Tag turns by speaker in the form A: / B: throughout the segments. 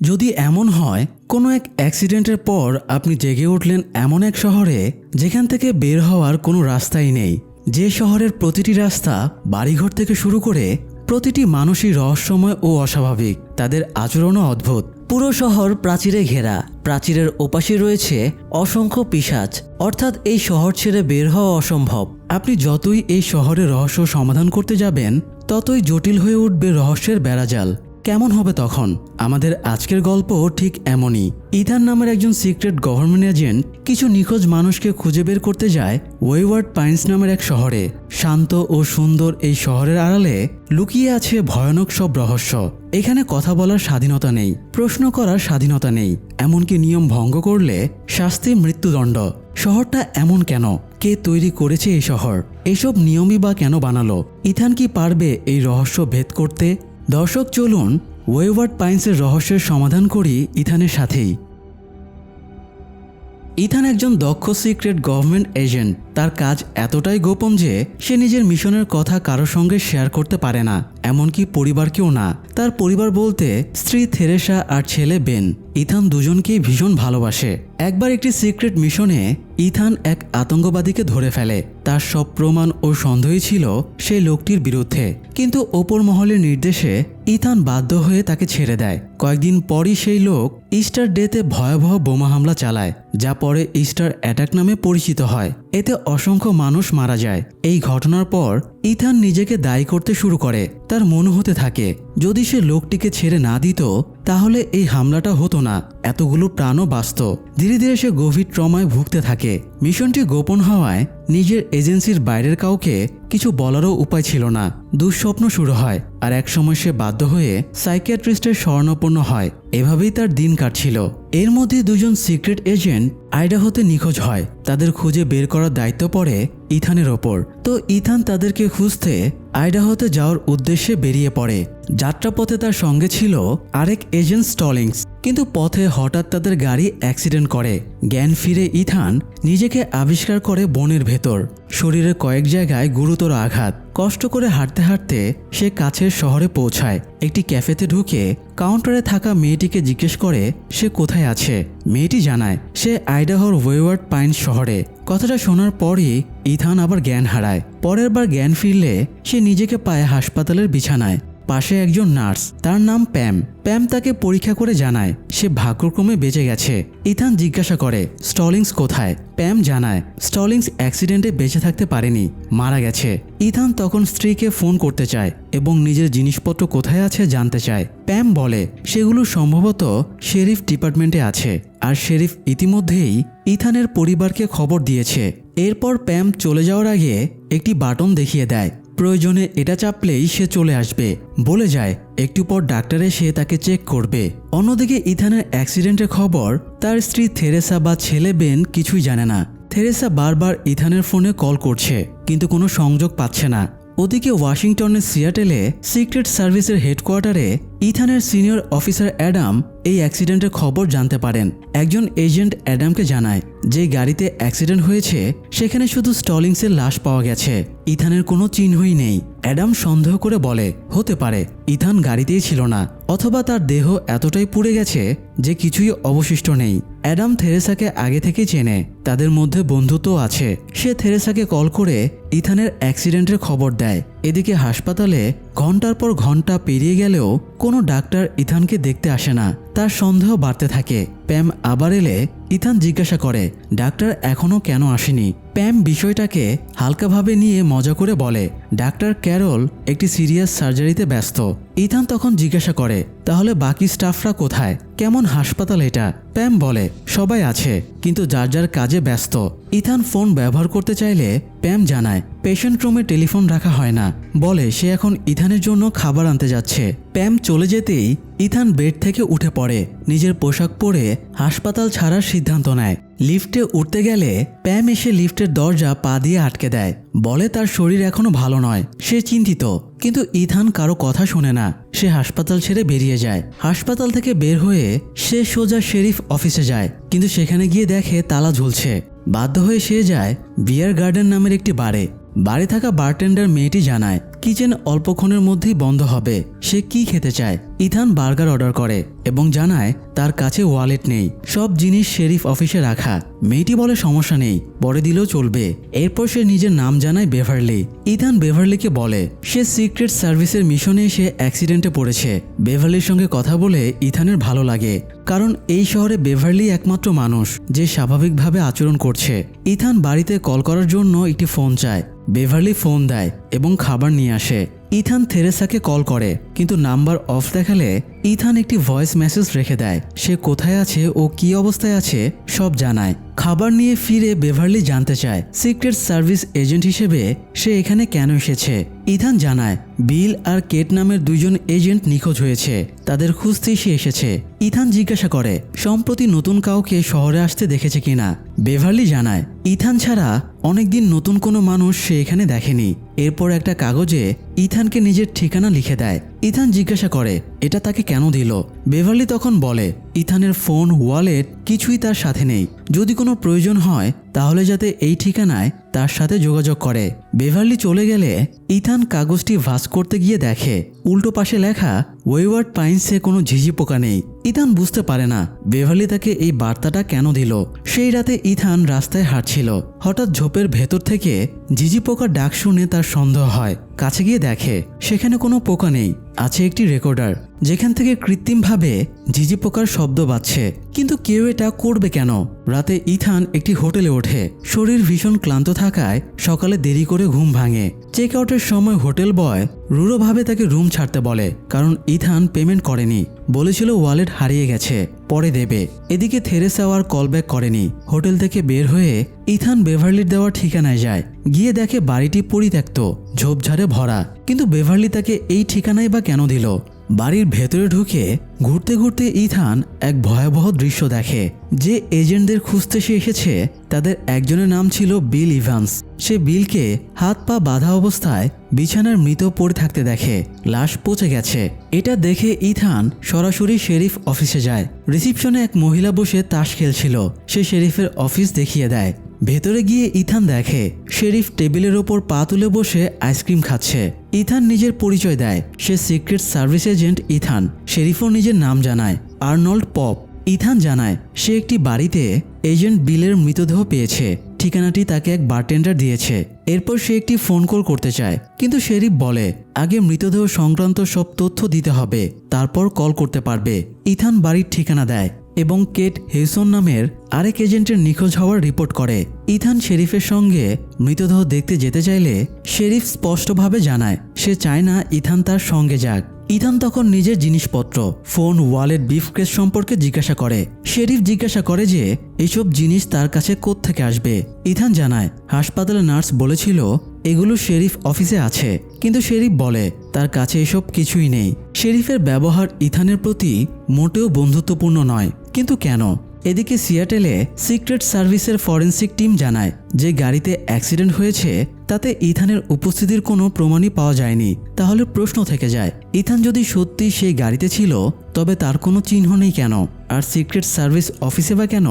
A: যদি এমন হয় কোনো এক অ্যাক্সিডেন্টের পর আপনি জেগে উঠলেন এমন এক শহরে যেখান থেকে বের হওয়ার কোনো রাস্তাই নেই, যে শহরের প্রতিটি রাস্তা বাড়িঘর থেকে শুরু করে প্রতিটি মানুষই রহস্যময় ও অস্বাভাবিক, তাদের আচরণও অদ্ভুত। পুরো শহর প্রাচীরে ঘেরা, প্রাচীরের ওপাশে রয়েছে অসংখ্য পিশাচ, অর্থাৎ এই শহর ছেড়ে বের হওয়া অসম্ভব। আপনি যতই এই শহরের রহস্য সমাধান করতে যাবেন ততই জটিল হয়ে উঠবে রহস্যের বেড়াজাল। কেমন হবে তখন? আমাদের আজকের গল্প ঠিক এমনই। ইথান নামের একজন সিক্রেট গভর্নমেন্ট এজেন্ট কিছু নিখোঁজ মানুষকে খুঁজে বের করতে যায় ওয়েওয়ার্ড পাইন্স নামের এক শহরে। শান্ত ও সুন্দর এই শহরের আড়ালে লুকিয়ে আছে ভয়ানক সব রহস্য। এখানে কথা বলার স্বাধীনতা নেই, প্রশ্ন করার স্বাধীনতা নেই, এমনকি নিয়ম ভঙ্গ করলে শাস্তি মৃত্যুদণ্ড। শহরটা এমন কেন? কে তৈরি করেছে এই শহর? এসব নিয়মই বা কেন বানালো? ইথান কি পারবে এই রহস্য ভেদ করতে? দর্শক, চলুন ওয়েওয়ার্ড পাইন্সের রহস্যের সমাধান করি ইথানের সাথেই। ইথান একজন দক্ষ সিক্রেট গভর্নমেন্ট এজেন্ট। তার কাজ এতটাই গোপন যে সে নিজের মিশনের কথা কারোর সঙ্গে শেয়ার করতে পারে না, এমনকি পরিবারকেও না। তার পরিবার বলতে স্ত্রী থেরেসা আর ছেলে বেন। ইথান দুজনকেই ভীষণ ভালোবাসে। একবার একটি সিক্রেট মিশনে ইথান এক আতঙ্কবাদীকে ধরে ফেলে। তার সব প্রমাণ ও সন্দেহই ছিল সেই লোকটির বিরুদ্ধে, কিন্তু ওপর মহলের নির্দেশে ইথান বাধ্য হয়ে তাকে ছেড়ে দেয়। কয়েকদিন পরই সেই লোক ইস্টার ডেতে ভয়াবহ বোমা হামলা চালায়, যা পরে ইস্টার অ্যাটাক নামে পরিচিত হয়। এতে অসংখ্য মানুষ মারা যায়। এই ঘটনার পর ইথান নিজেকে দায়ী করতে শুরু করে। তার মনে হতে থাকে যদি সে লোকটিকে ছেড়ে না দিত তাহলে এই হামলাটা হতো না, এতগুলো প্রাণও বাঁচত। ধীরে ধীরে সে গভীর ট্রমায় ভুগতে থাকে। মিশনটি গোপন হওয়ায় নিজের এজেন্সির বাইরের কাউকে কিছু বলারও উপায় ছিল না। দুঃস্বপ্ন শুরু হয়, আর একসময় সে বাধ্য হয়ে সাইকিয়াট্রিস্টের শরণাপন্ন হয়। এভাবেই তার দিন কাটছিল। এর মধ্যে দুজন সিক্রেট এজেন্ট আইডাহোতে নিখোঁজ হয়। তাদের খুঁজে বের করার দায়িত্ব পড়ে ইথানের ওপর। তো ইথান তাদেরকে খুঁজতে আইডাহোতে যাওয়ার উদ্দেশ্যে বেরিয়ে পড়ে। যাত্রাপথে তার সঙ্গে ছিল আরেক এজেন্ট স্টলিংস, কিন্তু পথে হঠাৎ তাদের গাড়ি অ্যাক্সিডেন্ট করে। জ্ঞান ফিরে ইথান নিজেকে আবিষ্কার করে বনের ভেতর। শরীরে কয়েক জায়গায় গুরুতর আঘাত। কষ্ট করে হাঁটতে হাঁটতে সে কাছের শহরে পৌঁছায়। একটি ক্যাফেতে ঢুকে কাউন্টারে থাকা মেয়েটিকে জিজ্ঞেস করে সে কোথায় আছে। মেয়েটি জানায় সে আইডাহোর ওয়েওয়ার্ড পাইন্স শহরে। কথাটা শোনার পরই ইথান আবার জ্ঞান হারায়। পরের বার জ্ঞান ফিরলে সে নিজেকে পায় হাসপাতালের বিছানায়। পাশে একজন নার্স, তার নাম প্যাম। প্যাম তাকে পরীক্ষা করে জানায় সে ভাগ্যক্রমে বেঁচে গেছে। ইথান জিজ্ঞাসা করে স্টলিংস কোথায়। প্যাম জানায় স্টলিংস অ্যাক্সিডেন্টে বেঁচে থাকতে পারেনি, মারা গেছে। ইথান তখন স্ত্রীকে ফোন করতে চায় এবং নিজের জিনিসপত্র কোথায় আছে জানতে চায়। প্যাম বলে সেগুলো সম্ভবত শেরিফ ডিপার্টমেন্টে আছে, আর শেরিফ ইতিমধ্যেই ইথানের পরিবারকে খবর দিয়েছে। এরপর প্যাম চলে যাওয়ার আগে একটি বাটন দেখিয়ে দেয়, প্রয়োজনে এটা চাপলেই সে চলে আসবে। বলে যায় একটু পর ডাক্তার এসে তাকে চেক করবে। অন্যদিকে ইথানের অ্যাক্সিডেন্টের খবর তার স্ত্রী থেরেসা বা ছেলে বেন কিছুই জানে না। থেরেসা বারবার ইথানের ফোনে কল করছে, কিন্তু কোনো সংযোগ পাচ্ছে না। ওদিকে ওয়াশিংটনের সিয়াটেলে সিক্রেট সার্ভিসের হেডকোয়ার্টারে ইথানের সিনিয়র অফিসার অ্যাডাম এই অ্যাক্সিডেন্টের খবর জানতে পারেন। একজন এজেন্ট অ্যাডামকে জানায় যে গাড়িতে অ্যাক্সিডেন্ট হয়েছে সেখানে শুধু স্টলিংসের লাশ পাওয়া গেছে, ইথানের কোনো চিহ্নই নেই। অ্যাডাম সন্দেহ করে বলে হতে পারে ইথান গাড়িতেই ছিল না, অথবা তার দেহ এতটাই পুড়ে গেছে যে কিছুই অবশিষ্ট নেই। অ্যাডাম থেরেসাকে আগে থেকেই চেনে, তাদের মধ্যে বন্ধুত্ব আছে। সে থেরেসাকে কল করে ইথানের অ্যাক্সিডেন্টের খবর দেয়। এদিকে হাসপাতালে ঘন্টার পর ঘন্টা পেরিয়ে গেলেও কোনো ডাক্তার ইথানকে দেখতে আসে না। তার সন্দেহ বাড়তে থাকে। প্যাম আবার এলে ইথান জিজ্ঞাসা করে ডাক্তার এখনো কেন আসেনি। প্যাম বিষয়টাকে হালকাভাবে নিয়ে মজা করে বলে ডাক্তার ক্যারল একটি সিরিয়াস সার্জারিতে ব্যস্ত। ইথান তখন জিজ্ঞাসা করে তাহলে বাকি স্টাফরা কোথায়, কেমন হাসপাতাল এটা? প্যাম বলে সবাই আছে, কিন্তু যার যার কাজে ব্যস্ত। ইথান ফোন ব্যবহার করতে চাইলে প্যাম জানায় পেশেন্ট রুমে টেলিফোন রাখা হয় না, বলে সে এখন ইথানের জন্য খাবার আনতে যাচ্ছে। প্যাম চলে যেতেই ইথান বেড থেকে উঠে পড়ে, নিজের পোশাক পরে হাসপাতাল ছাড়ার সিদ্ধান্ত নেয়। লিফটে উঠতে গেলে প্যাম এসে লিফটের দরজা পা দিয়ে আটকে দেয়, বলে তার শরীর এখনো ভালো নয়, সে চিন্তিত। কিন্তু ইথান কারো কথা শোনে না। সে হাসপাতাল ছেড়ে বেরিয়ে যায়। হাসপাতাল থেকে বের হয়ে সে সোজা শেরিফ অফিসে যায়, কিন্তু সেখানে গিয়ে দেখে তালা ঝুলছে। বাধ্য হয়ে সে যায় বিয়ার গার্ডেন নামের একটি বারে। বারে থাকা বারটেন্ডার মেয়েটি জানায় কিচেন অল্পক্ষণের মধ্যেই বন্ধ হবে। সে কি খেতে চায়? ইথান বার্গার অর্ডার করে এবং জানায় তার কাছে ওয়ালেট নেই, সব জিনিস শেরিফ অফিসে রাখা। মেয়েটি বলে সমস্যা নেই, পরে দিলেও চলবে। এরপর সে নিজের নাম জানায় বেভারলি। ইথান বেভারলিকে বলে সে সিক্রেট সার্ভিসের মিশনে এসে অ্যাক্সিডেন্টে পড়েছে। বেভারলির সঙ্গে কথা বলে ইথানের ভালো লাগে, কারণ এই শহরে বেভারলি একমাত্র মানুষ যে স্বাভাবিকভাবে আচরণ করছে। ইথান বাড়িতে কল করার জন্য একটি ফোন চায়। বেভারলি ফোন দেয় এবং খাবার নিয়ে আসে। ইথান থেরেসাকে কল করে, কিন্তু নাম্বার অফ দেখালে ইথান একটি ভয়েস মেসেজ রেখে দেয়। সে কোথায় আছে ও কী অবস্থায় আছে সব জানায়। খাবার নিয়ে ফিরে বেভারলি জানতে চায় সিক্রেট সার্ভিস এজেন্ট হিসেবে সে এখানে কেন এসেছে। ইথান জানায় বিল আর কেট নামের দুইজন এজেন্ট নিখোঁজ হয়েছে, তাদের খুঁজতেই সে এসেছে। ইথান জিজ্ঞাসা করে সম্প্রতি নতুন কাউকে শহরে আসতে দেখেছে কিনা। বেভারলি জানায় ইথান ছাড়া অনেকদিন নতুন কোনো মানুষ সে এখানে দেখেনি। এরপর একটা কাগজে ইথানকে নিজের ঠিকানা লিখে দেয়। ইথান জিজ্ঞাসা করে এটা তাকে কেন দিল। বেভারলি তখন বলে ইথানের ফোন, ওয়ালেট কিছুই তার সাথে নেই। যদি কোনো প্রয়োজন হয় তাহলে যাতে এই ঠিকানায় তার সাথে যোগাযোগ করে। বেভারলি চলে গেলে ইথান কাগজটি ভাঁজ করতে গিয়ে দেখে উল্টো পাশে লেখা ওয়েওয়ার্ড পাইন্সে কোনো ঝিঝি পোকা নেই। ইথান বুঝতে পারে না বেভারলি তাকে এই বার্তাটা কেন দিল। সেই রাতে ইথান রাস্তায় হাঁটছিল, হঠাৎ ঝোপের ভেতর থেকে ঝিঝি পোকার ডাক শুনে তার সন্দেহ হয়। কাছে গিয়ে দেখে সেখানে কোনো পোকা নেই, আছে একটি রেকর্ডার যেখান থেকে কৃত্রিমভাবে ঝিঝি পোকার শব্দ বাজছে। কিন্তু কেউ এটা করবে কেন? রাতে ইথান একটি হোটেলে ওঠে। শরীর ভীষণ ক্লান্ত থাকায় সকালে দেরি করে ঘুম ভাঙে। চেক আউটের সময় হোটেল বয় রূঢ়ভাবে তাকে রুম ছাড়তে বলে, কারণ ইথান পেমেন্ট করেনি। বলেছিল ওয়ালেট হারিয়ে গেছে, পরে দেবে। এদিকে থেরেসা আর কলব্যাক করেনি। হোটেল থেকে বের হয়ে ইথান বেভারলির দেওয়া ঠিকানায় যায়। গিয়ে দেখে বাড়িটি পরিত্যক্ত, ঝোপঝাড়ে ভরা। কিন্তু বেভারলি তাকে এই ঠিকানায় বা কেন দিল? বাড়ির ভেতরে ঢুকে ঘুরতে ঘুরতে ইথান এক ভয়াবহ দৃশ্য দেখে। যে এজেন্টদের খুঁজতে সে এসেছে তাদের একজনের নাম ছিল বিল ইভান্স। সে বিলকে হাত পা বাঁধা অবস্থায় বিছানার মৃত পড়ে থাকতে দেখে, লাশ পচে গেছে। এটা দেখে ইথান সরাসরি শেরিফ অফিসে যায়। রিসিপশনে এক মহিলা বসে তাস খেলছিল। সে শেরিফের অফিস দেখিয়ে দেয়। ভেতরে গিয়ে ইথান দেখে শেরিফ টেবিলের ওপর পা তুলে বসে আইসক্রিম খাচ্ছে। ইথান নিজের পরিচয় দেয়, সে সিক্রেট সার্ভিস এজেন্ট ইথান। শেরিফও নিজের নাম জানায়, আর্নল্ড পপ। ইথান জানায় সে একটি বাড়িতে এজেন্ট বিলের মৃতদেহ পেয়েছে। ঠিকানাটি তাকে এক বারটেন্ডার দিয়েছে। এরপর সে একটি ফোন কল করতে চায়, কিন্তু শেরিফ বলে আগে মৃতদেহ সংক্রান্ত সব তথ্য দিতে হবে, তারপর কল করতে পারবে। ইথান বাড়ির ঠিকানা দেয় এবং কেট হেইসন নামের আরেক এজেন্টের নিখোঁজ হওয়ার রিপোর্ট করে। ইথান শেরিফের সঙ্গে মৃতদেহ দেখতে যেতে চাইলে শেরিফ স্পষ্টভাবে জানায় সে চায় না ইথান তার সঙ্গে যাক। ইথান তখন নিজের জিনিসপত্র, ফোন, ওয়ালেট, ব্রিফকেস সম্পর্কে জিজ্ঞাসা করে। শেরিফ জিজ্ঞাসা করে যে এইসব জিনিস তার কাছে কোত্থেকে আসবে। ইথান জানায় হাসপাতালে নার্স বলেছিল এগুলো শেরিফ অফিসে আছে, কিন্তু শেরিফ বলে তার কাছে এসব কিছুই নেই। শেরিফের ব্যবহার ইথানের প্রতি মোটেও বন্ধুত্বপূর্ণ নয়, কিন্তু কেন? এদিকে সিয়াটেলে সিক্রেট সার্ভিসের ফরেনসিক টিম জানায় যে গাড়িতে অ্যাক্সিডেন্ট হয়েছে তাতে ইথানের উপস্থিতির কোনো প্রমাণই পাওয়া যায়নি। তাহলে প্রশ্ন থেকে যায় ইথান যদি সত্যি সেই গাড়িতে ছিল তবে তার কোনো চিহ্ন নেই কেন? আর সিক্রেট সার্ভিস অফিসে বা কেন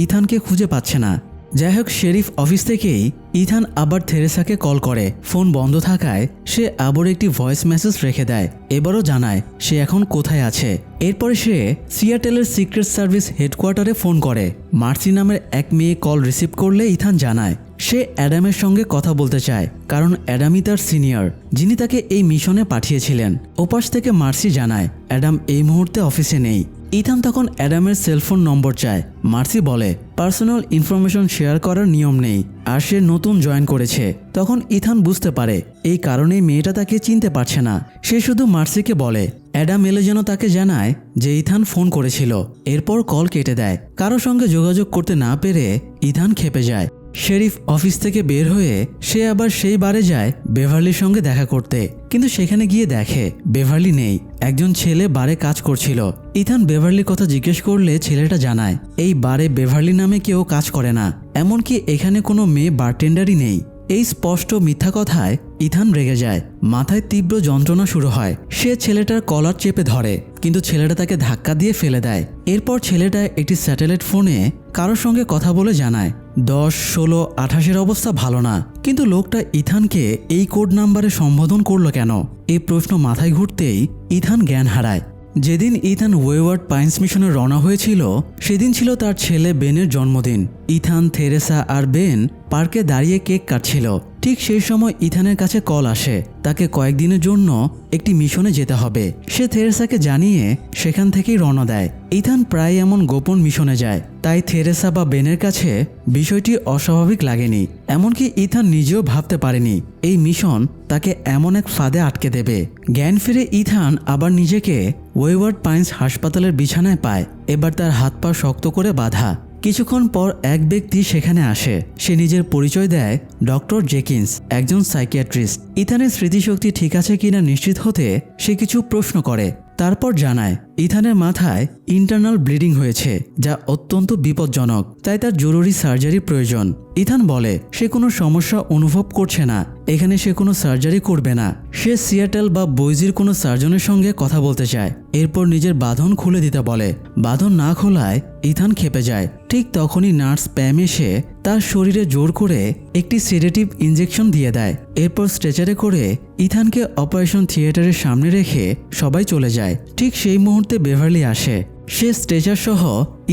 A: ইথানকে খুঁজে পাচ্ছে না? যাই হোক, শেরিফ অফিস থেকেই ইথান আবার থেরেসাকে কল করে। ফোন বন্ধ থাকায় সে আবার একটি ভয়েস মেসেজ রেখে দেয়। এবারও জানায় সে এখন কোথায় আছে। এরপরে সে সিয়াটেলের সিক্রেট সার্ভিস হেডকোয়ার্টারে ফোন করে। মার্সি নামের এক মেয়ে কল রিসিভ করলে ইথান জানায় সে অ্যাডামের সঙ্গে কথা বলতে চায়, কারণ অ্যাডামই তার সিনিয়র যিনি তাকে এই মিশনে পাঠিয়েছিলেন। ওপাশ থেকে মার্সি জানায় অ্যাডাম এই মুহূর্তে অফিসে নেই। ইথান তখন অ্যাডামের সেলফোন নম্বর চায়। মার্সি বলে পার্সোনাল ইনফরমেশন শেয়ার করার নিয়ম নেই, আর সে নতুন জয়েন করেছে। তখন ইথান বুঝতে পারে এই কারণেই মেয়েটা তাকে চিনতে পারছে না। সে শুধু মার্সিকে বলে অ্যাডাম এলে যেন তাকে জানায় যে ইথান ফোন করেছিল। এরপর কল কেটে দেয়। কারো সঙ্গে যোগাযোগ করতে না পেরে ইথান ক্ষেপে যায়। শেরিফ অফিস থেকে বের হয়ে সে আবার সেই বারে যায় বেভারলির সঙ্গে দেখা করতে, কিন্তু সেখানে গিয়ে দেখে বেভারলি নেই। একজন ছেলে বারে কাজ করছিল। ইথান বেভারলির কথা জিজ্ঞেস করলে ছেলেটা জানায় এই বারে বেভারলি নামে কেউ কাজ করে না, এমনকি এখানে কোনো মেয়ে বারটেন্ডারই নেই। এই স্পষ্ট মিথ্যা কথায় ইথান রেগে যায়। মাথায় তীব্র যন্ত্রণা শুরু হয়। সে ছেলেটার কলার চেপে ধরে কিন্তু ছেলেটা তাকে ধাক্কা দিয়ে ফেলে দেয়। এরপর ছেলেটা একটি স্যাটেলাইট ফোনে কারোর সঙ্গে কথা বলে জানায় 10, 16, 28 অবস্থা ভালো না। কিন্তু লোকটা ইথানকে এই কোড নাম্বারে সম্বোধন করলো কেন? এই প্রশ্ন মাথায় ঘুরতেই ইথান জ্ঞান হারায়। যেদিন ইথান ওয়েওয়ার্ড পাইন্স মিশনে রওনা হয়েছিল সেদিন ছিল তার ছেলে বেনের জন্মদিন। ইথান, থেরেসা আর বেন পার্কে দাঁড়িয়ে কেক কাটছিল। ঠিক সেই সময় ইথানের কাছে কল আসে, তাকে কয়েকদিনের জন্য একটি মিশনে যেতে হবে। সে থেরেসাকে জানিয়ে সেখান থেকেই রওনা দেয়। ইথান প্রায় এমন গোপন মিশনে যায়, তাই থেরেসা বা বেনের কাছে বিষয়টি অস্বাভাবিক লাগেনি। এমনকি ইথান নিজেও ভাবতে পারেনি এই মিশন তাকে এমন এক ফাঁদে আটকে দেবে। জ্ঞান ফিরে ইথান আবার নিজেকে ওয়েওয়ার্ড পাইন্স হাসপাতালের বিছানায় পায়। এবার তার হাত পা শক্ত করে বাঁধা। কিছুক্ষণ পর এক ব্যক্তি সেখানে আসে। সে নিজের পরিচয় দেয় ডক্টর জেকিন্স, একজন সাইকিয়াট্রিস্ট। ইথানের স্মৃতিশক্তি ঠিক আছে কিনা নিশ্চিত হতে সে কিছু প্রশ্ন করে। তারপর জানায় ইথানের মাথায় ইন্টারনাল ব্লিডিং হয়েছে, যা অত্যন্ত বিপজ্জনক, তাই তার জরুরি সার্জারি প্রয়োজন। ইথান বলে সে কোনো সমস্যা অনুভব করছে না, এখানে সে কোনো সার্জারি করবে না। সে সিয়াটেল বা বইজির কোনো সার্জনের সঙ্গে কথা বলতে চায়। এরপর নিজের বাঁধন খুলে দিতে বলে। বাঁধন না খোলায় ইথান ক্ষেপে যায়। ঠিক তখনই নার্স প্যাম এসে তার শরীরে জোর করে একটি সেডেটিভ ইনজেকশন দিয়ে দেয়। এরপর স্ট্রেচারে করে ইথানকে অপারেশন থিয়েটারের সামনে রেখে সবাই চলে যায়। ঠিক সেই মুহূর্তে বেভারলি আসে। সে স্ট্রেচার সহ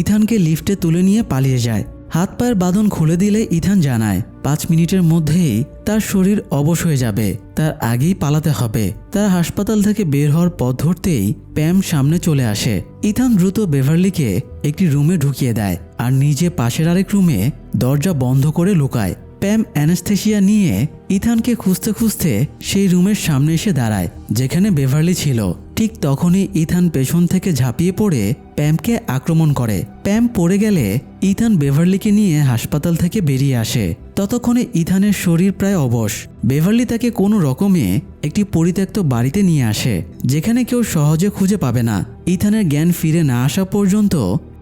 A: ইথানকে লিফটে তুলে নিয়ে পালিয়ে যায়। হাত পায়ের বাঁধন খুলে দিলে ইথান জানায় 5 মিনিটের মধ্যেই তার শরীর অবশ হয়ে যাবে, তার আগেই পালাতে হবে। তার হাসপাতাল থেকে বের হওয়ার পথ ধরতেই প্যাম সামনে চলে আসে। ইথান দ্রুত বেভারলিকে একটি রুমে ঢুকিয়ে দেয় আর নিজে পাশের আরেক রুমে দরজা বন্ধ করে লুকায়। প্যাম অ্যানাস্থেসিয়া নিয়ে ইথানকে খুঁজতে খুঁজতে সেই রুমের সামনে এসে দাঁড়ায় যেখানে বেভারলি ছিল। ঠিক তখনই ইথান পেছন থেকে ঝাঁপিয়ে পড়ে প্যামকে আক্রমণ করে। প্যাম পড়ে গেলে ইথান বেভারলিকে নিয়ে হাসপাতাল থেকে বেরিয়ে আসে। ততক্ষণে ইথানের শরীর প্রায় অবশ। বেভারলি তাকে কোনো রকমে একটি পরিত্যক্ত বাড়িতে নিয়ে আসে, যেখানে কেউ সহজে খুঁজে পাবে না। ইথানের জ্ঞান ফিরে না আসা পর্যন্ত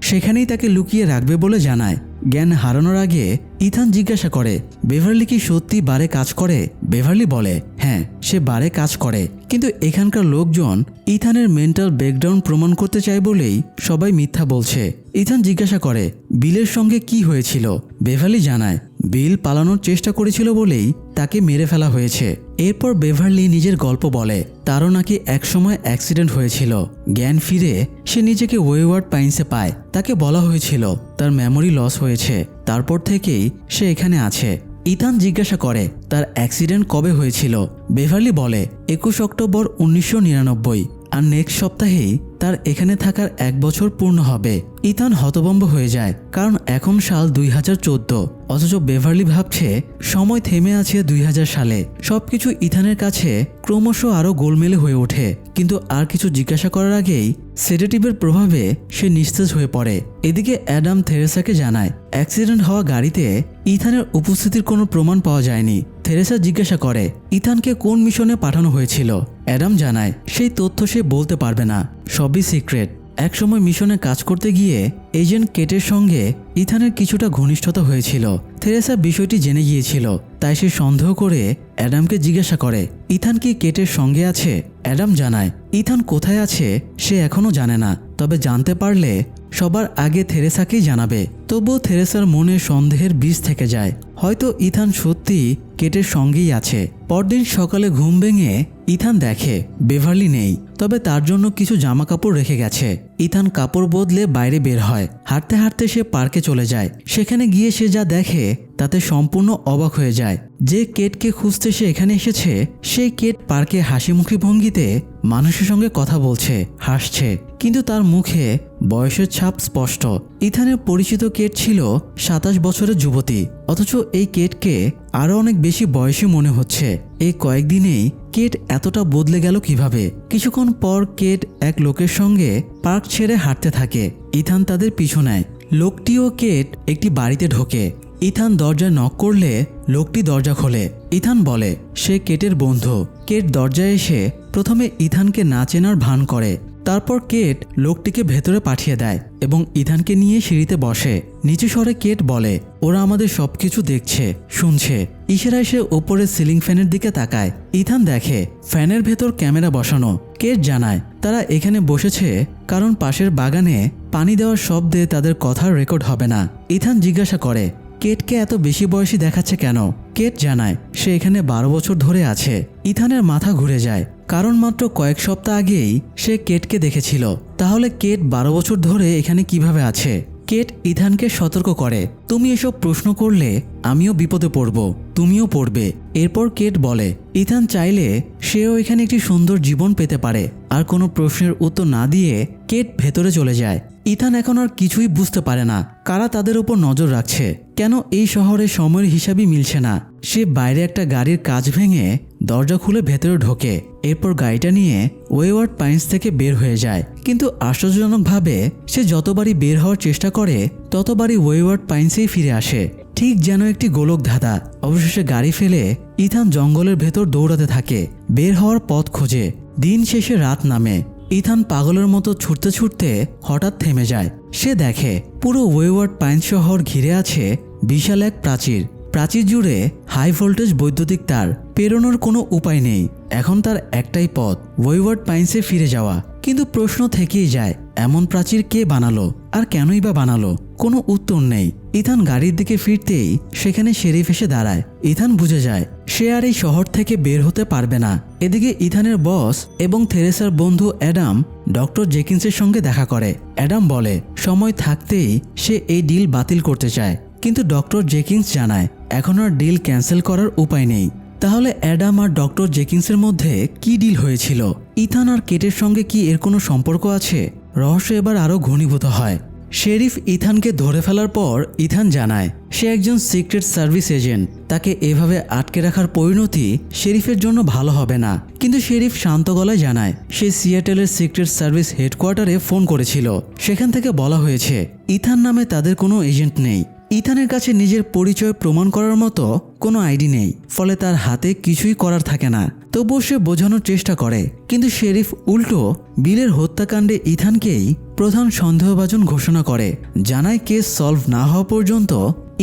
A: সেখানেই তাকে লুকিয়ে রাখবে বলে জানায়। জ্ঞান হারানোর আগে ইথান জিজ্ঞাসা করে বেভারলি কি সত্যি বারে কাজ করে? বেভারলি বলে হ্যাঁ, সে বারে কাজ করে, কিন্তু এখানকার লোকজন ইথানের মেন্টাল ব্রেকডাউন প্রমাণ করতে চায় বলেই সবাই মিথ্যা বলছে। ইথান জিজ্ঞাসা করে বিলের সঙ্গে কি হয়েছিল? বেভারলি জানায় বিল পালানোর চেষ্টা করেছিল বলেই তাকে মেরে ফেলা হয়েছে। এরপর বেভারলি নিজের গল্প বলে তারও নাকি একসময় অ্যাক্সিডেন্ট হয়েছিল। জ্ঞান ফিরে সে নিজেকে ওয়েওয়ার্ড পাইন্সে পায়। তাকে বলা হয়েছিল তার মেমোরি লস হয়েছে, তারপর থেকেই সে এখানে আছে। ইথান জিজ্ঞাসা করে তার অ্যাক্সিডেন্ট কবে হয়েছিল? বেভারলি বলে 21 অক্টোবর 1999, আর নেক্সট সপ্তাহেই তার এখানে থাকার 1 বছর পূর্ণ হবে। ইথান হতভম্ব হয়ে যায়, কারণ এখন সাল 2014, অথচ বেভারলি ভাবছে সময় থেমে আছে 2000 সালে। সবকিছু ইথানের কাছে ক্রমশ আরও গোলমেলে হয়ে ওঠে। কিন্তু আর কিছু জিজ্ঞাসা করার আগেই সেডেটিভের প্রভাবে সে নিস্তেজ হয়ে পড়ে। এদিকে অ্যাডাম থেরেসাকে জানায় অ্যাক্সিডেন্ট হওয়া গাড়িতে ইথানের উপস্থিতির কোনো প্রমাণ পাওয়া যায়নি। থেরেসা জিজ্ঞাসা করে ইথানকে কোন মিশনে পাঠানো হয়েছিল। অ্যাডাম জানায় সেই তথ্য সে বলতে পারবে না, সবই সিক্রেট। একসময় মিশনে কাজ করতে গিয়ে এজেন্ট কেটের সঙ্গে ইথানের কিছুটা ঘনিষ্ঠতা হয়েছিল। থেরেসা বিষয়টি জেনে গিয়েছিল, তাই সে সন্দেহ করে অ্যাডামকে জিজ্ঞাসা করে ইথান কি কেটের সঙ্গে আছে। অ্যাডাম জানায় ইথান কোথায় আছে সে এখনও জানে না, তবে জানতে পারলে সবার আগে থেরেসাকেই জানাবে। তবুও থেরেসার মনে সন্দেহের বীজ থেকে যায়, হয়তো ইথান সত্যিই কেটের সঙ্গেই আছে। পরদিন সকালে ঘুম ভেঙে ইথান দেখে বেভারলি নেই, তবে তার জন্য কিছু জামা কাপড় রেখে গেছে। ইথান কাপড় বদলে বাইরে বের হয়। হাঁটতে হাঁটতে সে পার্কে চলে যায়। সেখানে গিয়ে সে যা দেখে তাতে সম্পূর্ণ অবাক হয়ে যায়। যে কেটকে খুঁজতে সে এখানে এসেছে সেই কেট পার্কে হাসিমুখী ভঙ্গিতে মানুষের সঙ্গে কথা বলছে, হাসছে, কিন্তু তার মুখে বয়সের ছাপ স্পষ্ট। ইথানের পরিচিত কেট ছিল 27 বছরের যুবতী, অথচ এই কেটকে আরও অনেক বেশি বয়সী মনে হচ্ছে। এই কয়েকদিনেই কেট এতটা বদলে গেল কিভাবে? কিছুক্ষণ পর কেট এক লোকের সঙ্গে পার্ক ছেড়ে হাঁটতে থাকে। ইথান তাদের পিছু নেয়। লোকটি ও কেট একটি বাড়িতে ঢোকে। ইথান দরজায় নক করলে লোকটি দরজা খোলে। ইথান বলে সে কেটের বন্ধু। কেট দরজায় এসে প্রথমে ইথানকে না চেনার ভান করে, তারপর কেট লোকটিকে ভেতরে পাঠিয়ে দেয় এবং ইথানকে নিয়ে সিঁড়িতে বসে। নিচু স্বরে কেট বলে, ওরা আমাদের সবকিছু দেখছে, শুনছে। ইশারায় সে ওপরে সিলিং ফ্যানের দিকে তাকায়। ইথান দেখে ফ্যানের ভেতর ক্যামেরা বসানো। কেট জানায় তারা এখানে বসেছে কারণ পাশের বাগানে পানি দেওয়ার শব্দে তাদের কথার রেকর্ড হবে না। ইথান জিজ্ঞাসা করে, কেটকে এত বেশি বয়সী দেখাচ্ছে কেন? কেট জানায় সে এখানে 12 বছর ধরে আছে। ইথানের মাথা ঘুরে যায়, কারণ মাত্র কয়েক সপ্তাহ আগেই সে কেটকে দেখেছিল। তাহলে কেট 12 বছর ধরে এখানে কিভাবে আছে? কেট ইথানকে সতর্ক করে, তুমি এসব প্রশ্ন করলে আমিও বিপদে পড়ব, তুমিও পড়বে। এরপর কেট বলে ইথান চাইলে সেও এখানে একটি সুন্দর জীবন পেতে পারে। আর কোনো প্রশ্নের উত্তর না দিয়ে কেট ভেতরে চলে যায়। ইথান এখন আর কিছুই বুঝতে পারে না, কারা তাদের উপর নজর রাখছে, কেন এই শহরে সময়ের হিসাবই মিলছে না। সে বাইরে একটা গাড়ির কাঁচ ভেঙে দরজা খুলে ভেতরে ঢোকে। এরপর গাড়িটা নিয়ে ওয়েওয়ার্ড পাইন্স থেকে বের হয়ে যায়। কিন্তু আশ্চর্যজনকভাবে সে যতবারই বের হওয়ার চেষ্টা করে ততবারই ওয়েওয়ার্ড পাইন্সেই ফিরে আসে, ঠিক যেন একটি গোলক ধাঁধা। অবশেষে গাড়ি ফেলে ইথান জঙ্গলের ভেতর দৌড়াতে থাকে, বের হওয়ার পথ খোঁজে। দিন শেষে রাত নামে। ইথান পাগলের মতো ছুটতে ছুটতে হঠাৎ থেমে যায়। সে দেখে পুরো ওয়েওয়ার্ড পাইন্স শহর ঘিরে আছে বিশাল এক প্রাচীর। প্রাচীর জুড়ে হাই ভোল্টেজ বৈদ্যুতিক তার, পেরোনোর কোনো উপায় নেই। এখন তার একটাই পথ, ওয়েওয়ার্ড পাইন্সে ফিরে যাওয়া। কিন্তু প্রশ্ন থেকেই যায়, এমন প্রাচীর কে বানালো, আর কেনই বা বানালো? কোনো উত্তর নেই। ইথান গাড়ির দিকে ফিরতেই সেখানে শেরিফ এসে দাঁড়ায়। ইথান বুঝে যায় সে আর এই শহর থেকে বের হতে পারবে না। এদিকে ইথানের বস এবং থেরেসার বন্ধু অ্যাডাম ডক্টর জেকিন্সের সঙ্গে দেখা করে। অ্যাডাম বলে সময় থাকতেই সে এই ডিল বাতিল করতে চায়, কিন্তু ডক্টর জেকিন্স জানায় এখন আর ডিল ক্যান্সেল করার উপায় নেই। তাহলে অ্যাডাম আর ডক্টর জেকিন্সের মধ্যে কি ডিল হয়েছিল? ইথান আর কেটের সঙ্গে কি এর কোনো সম্পর্ক আছে? রহস্য এবার আরও ঘনীভূত হয়। শেরিফ ইথানকে ধরে ফেলার পর ইথান জানায় সে একজন সিক্রেট সার্ভিস এজেন্ট। তাকে এভাবে আটকে রাখার পরিণতি শেরিফের জন্য ভালো হবে না। কিন্তু শেরিফ শান্ত গলায় জানায় সে সিয়াটেলের সিক্রেট সার্ভিস হেডকোয়ার্টারে ফোন করেছিল। সেখান থেকে বলা হয়েছে ইথান নামে তাদের কোনো এজেন্ট নেই। ইথানের কাছে নিজের পরিচয় প্রমাণ করার মতো কোনো আইডি নেই, ফলে তার হাতে কিছুই করার থাকে না। তবুও সে বোঝানোর চেষ্টা করে, কিন্তু শেরিফ উল্টো বিলের হত্যাকাণ্ডে ইথানকেই প্রধান সন্দেহভাজন ঘোষণা করে। জানায় কেস সলভ না হওয়া পর্যন্ত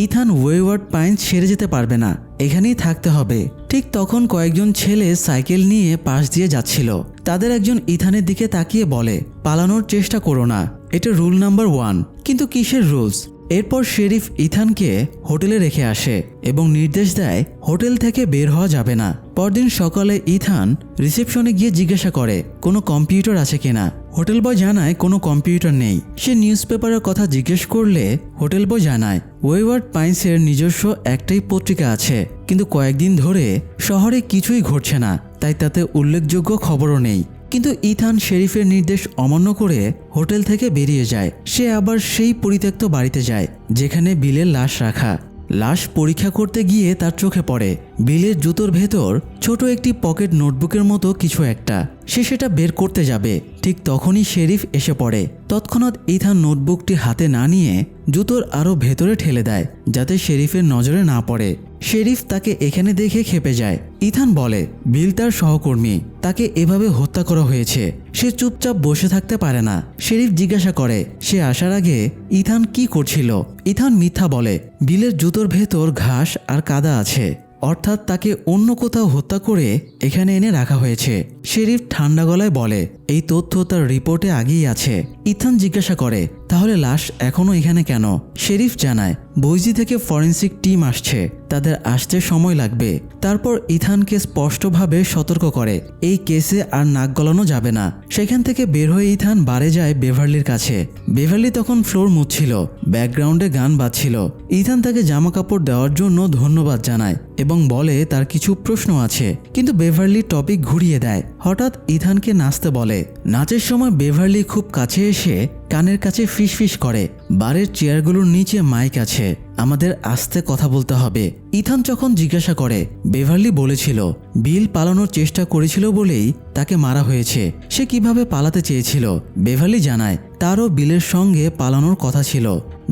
A: ইথান ওয়েওয়ার্ড পাইন্স ছেড়ে যেতে পারবে না, এখানেই থাকতে হবে। ঠিক তখন কয়েকজন ছেলে সাইকেল নিয়ে পাশ দিয়ে যাচ্ছিল। তাদের একজন ইথানের দিকে তাকিয়ে বলে পালানোর চেষ্টা করো না, এটা রুল নাম্বার 1। কিন্তু কিসের রুলস? এরপর শেরিফ ইথানকে হোটেলে রেখে আসে এবং নির্দেশ দেয় হোটেল থেকে বের হওয়া যাবে না। পরদিন সকালে ইথান রিসেপশনে গিয়ে জিজ্ঞাসা করে কোনো কম্পিউটার আছে কিনা। হোটেল বয় জানায় কোনো কম্পিউটার নেই। সে নিউজপেপারের কথা জিজ্ঞেস করলে হোটেল বয় জানায় ওয়েওয়ার্ড পাইন্সের নিজস্ব একটাই পত্রিকা আছে, কিন্তু কয়েকদিন ধরে শহরে কিছুই ঘটছে না, তাই তাতে উল্লেখযোগ্য খবরও নেই। কিন্তু ইথান শেরিফের নির্দেশ অমান্য করে হোটেল থেকে বেরিয়ে যায়। সে আবার সেই পরিত্যক্ত বাড়িতে যায় যেখানে বিলের লাশ রাখা। লাশ পরীক্ষা করতে গিয়ে তার চোখে পড়ে বিলের জুতোর ভেতর ছোট একটি পকেট নোটবুকের মতো কিছু একটা। সে সেটা বের করতে যাবে, ঠিক তখনই শেরিফ এসে পড়ে। তৎক্ষণাৎ ইথান নোটবুকটি হাতে না নিয়ে জুতোর আরও ভেতরে ঠেলে দেয় যাতে শেরিফের নজরে না পড়ে। শেরিফ তাকে এখানে দেখে খেপে যায়। ইথান বলে বিল তার সহকর্মী, তাকে এভাবে হত্যা করা হয়েছে। সে চুপচাপ বসে থাকতে পারে না। শেরিফ জিজ্ঞাসা করে সে আসার আগে ইথান কি করছিল। ইথান মিথ্যা বলে বিলের জুতোর ভেতর ঘাস আর কাদা আছে, অর্থাৎ তাকে অন্য কোথাও হত্যা করে এখানে এনে রাখা হয়েছে। শেরিফ ঠান্ডা গলায় বলে এই তথ্য তার রিপোর্টে আগেই আছে। ইথান জিজ্ঞাসা করে তাহলে লাশ এখনো এখানে কেন? শেরিফ জানায় বইজি থেকে ফরেন্সিক টিম আসছে, তাদের আসতে সময় লাগবে। তারপর ইথানকে স্পষ্টভাবে সতর্ক করে এই কেসে আর নাক গলানো যাবে না। সেখান থেকে বের হয়ে ইথান বারে যায় বেভারলির কাছে। বেভারলি তখন ফ্লোর মুছছিল, ব্যাকগ্রাউন্ডে গান বাজছিল। ইথান তাকে জামা কাপড় দেওয়ার জন্য ধন্যবাদ জানায় এবং বলে তার কিছু প্রশ্ন আছে, কিন্তু বেভারলি টপিক ঘুরিয়ে দেয়। হঠাৎ ইথানকে নাচতে বলে। নাচের সময় বেভারলি খুব কাছে এসে কানের কাছে ফিসফিস করে বারের চেয়ারগুলোর নিচে মাইক আছে, আমাদের আস্তে কথা বলতে হবে। ইথান যখন জিজ্ঞাসা করে বেভারলি বলেছিল বিল পালানোর চেষ্টা করেছিল বলেই তাকে মারা হয়েছে, সে কিভাবে পালাতে চেয়েছিল। বেভারলি জানায় তারও বিলের সঙ্গে পালানোর কথা ছিল।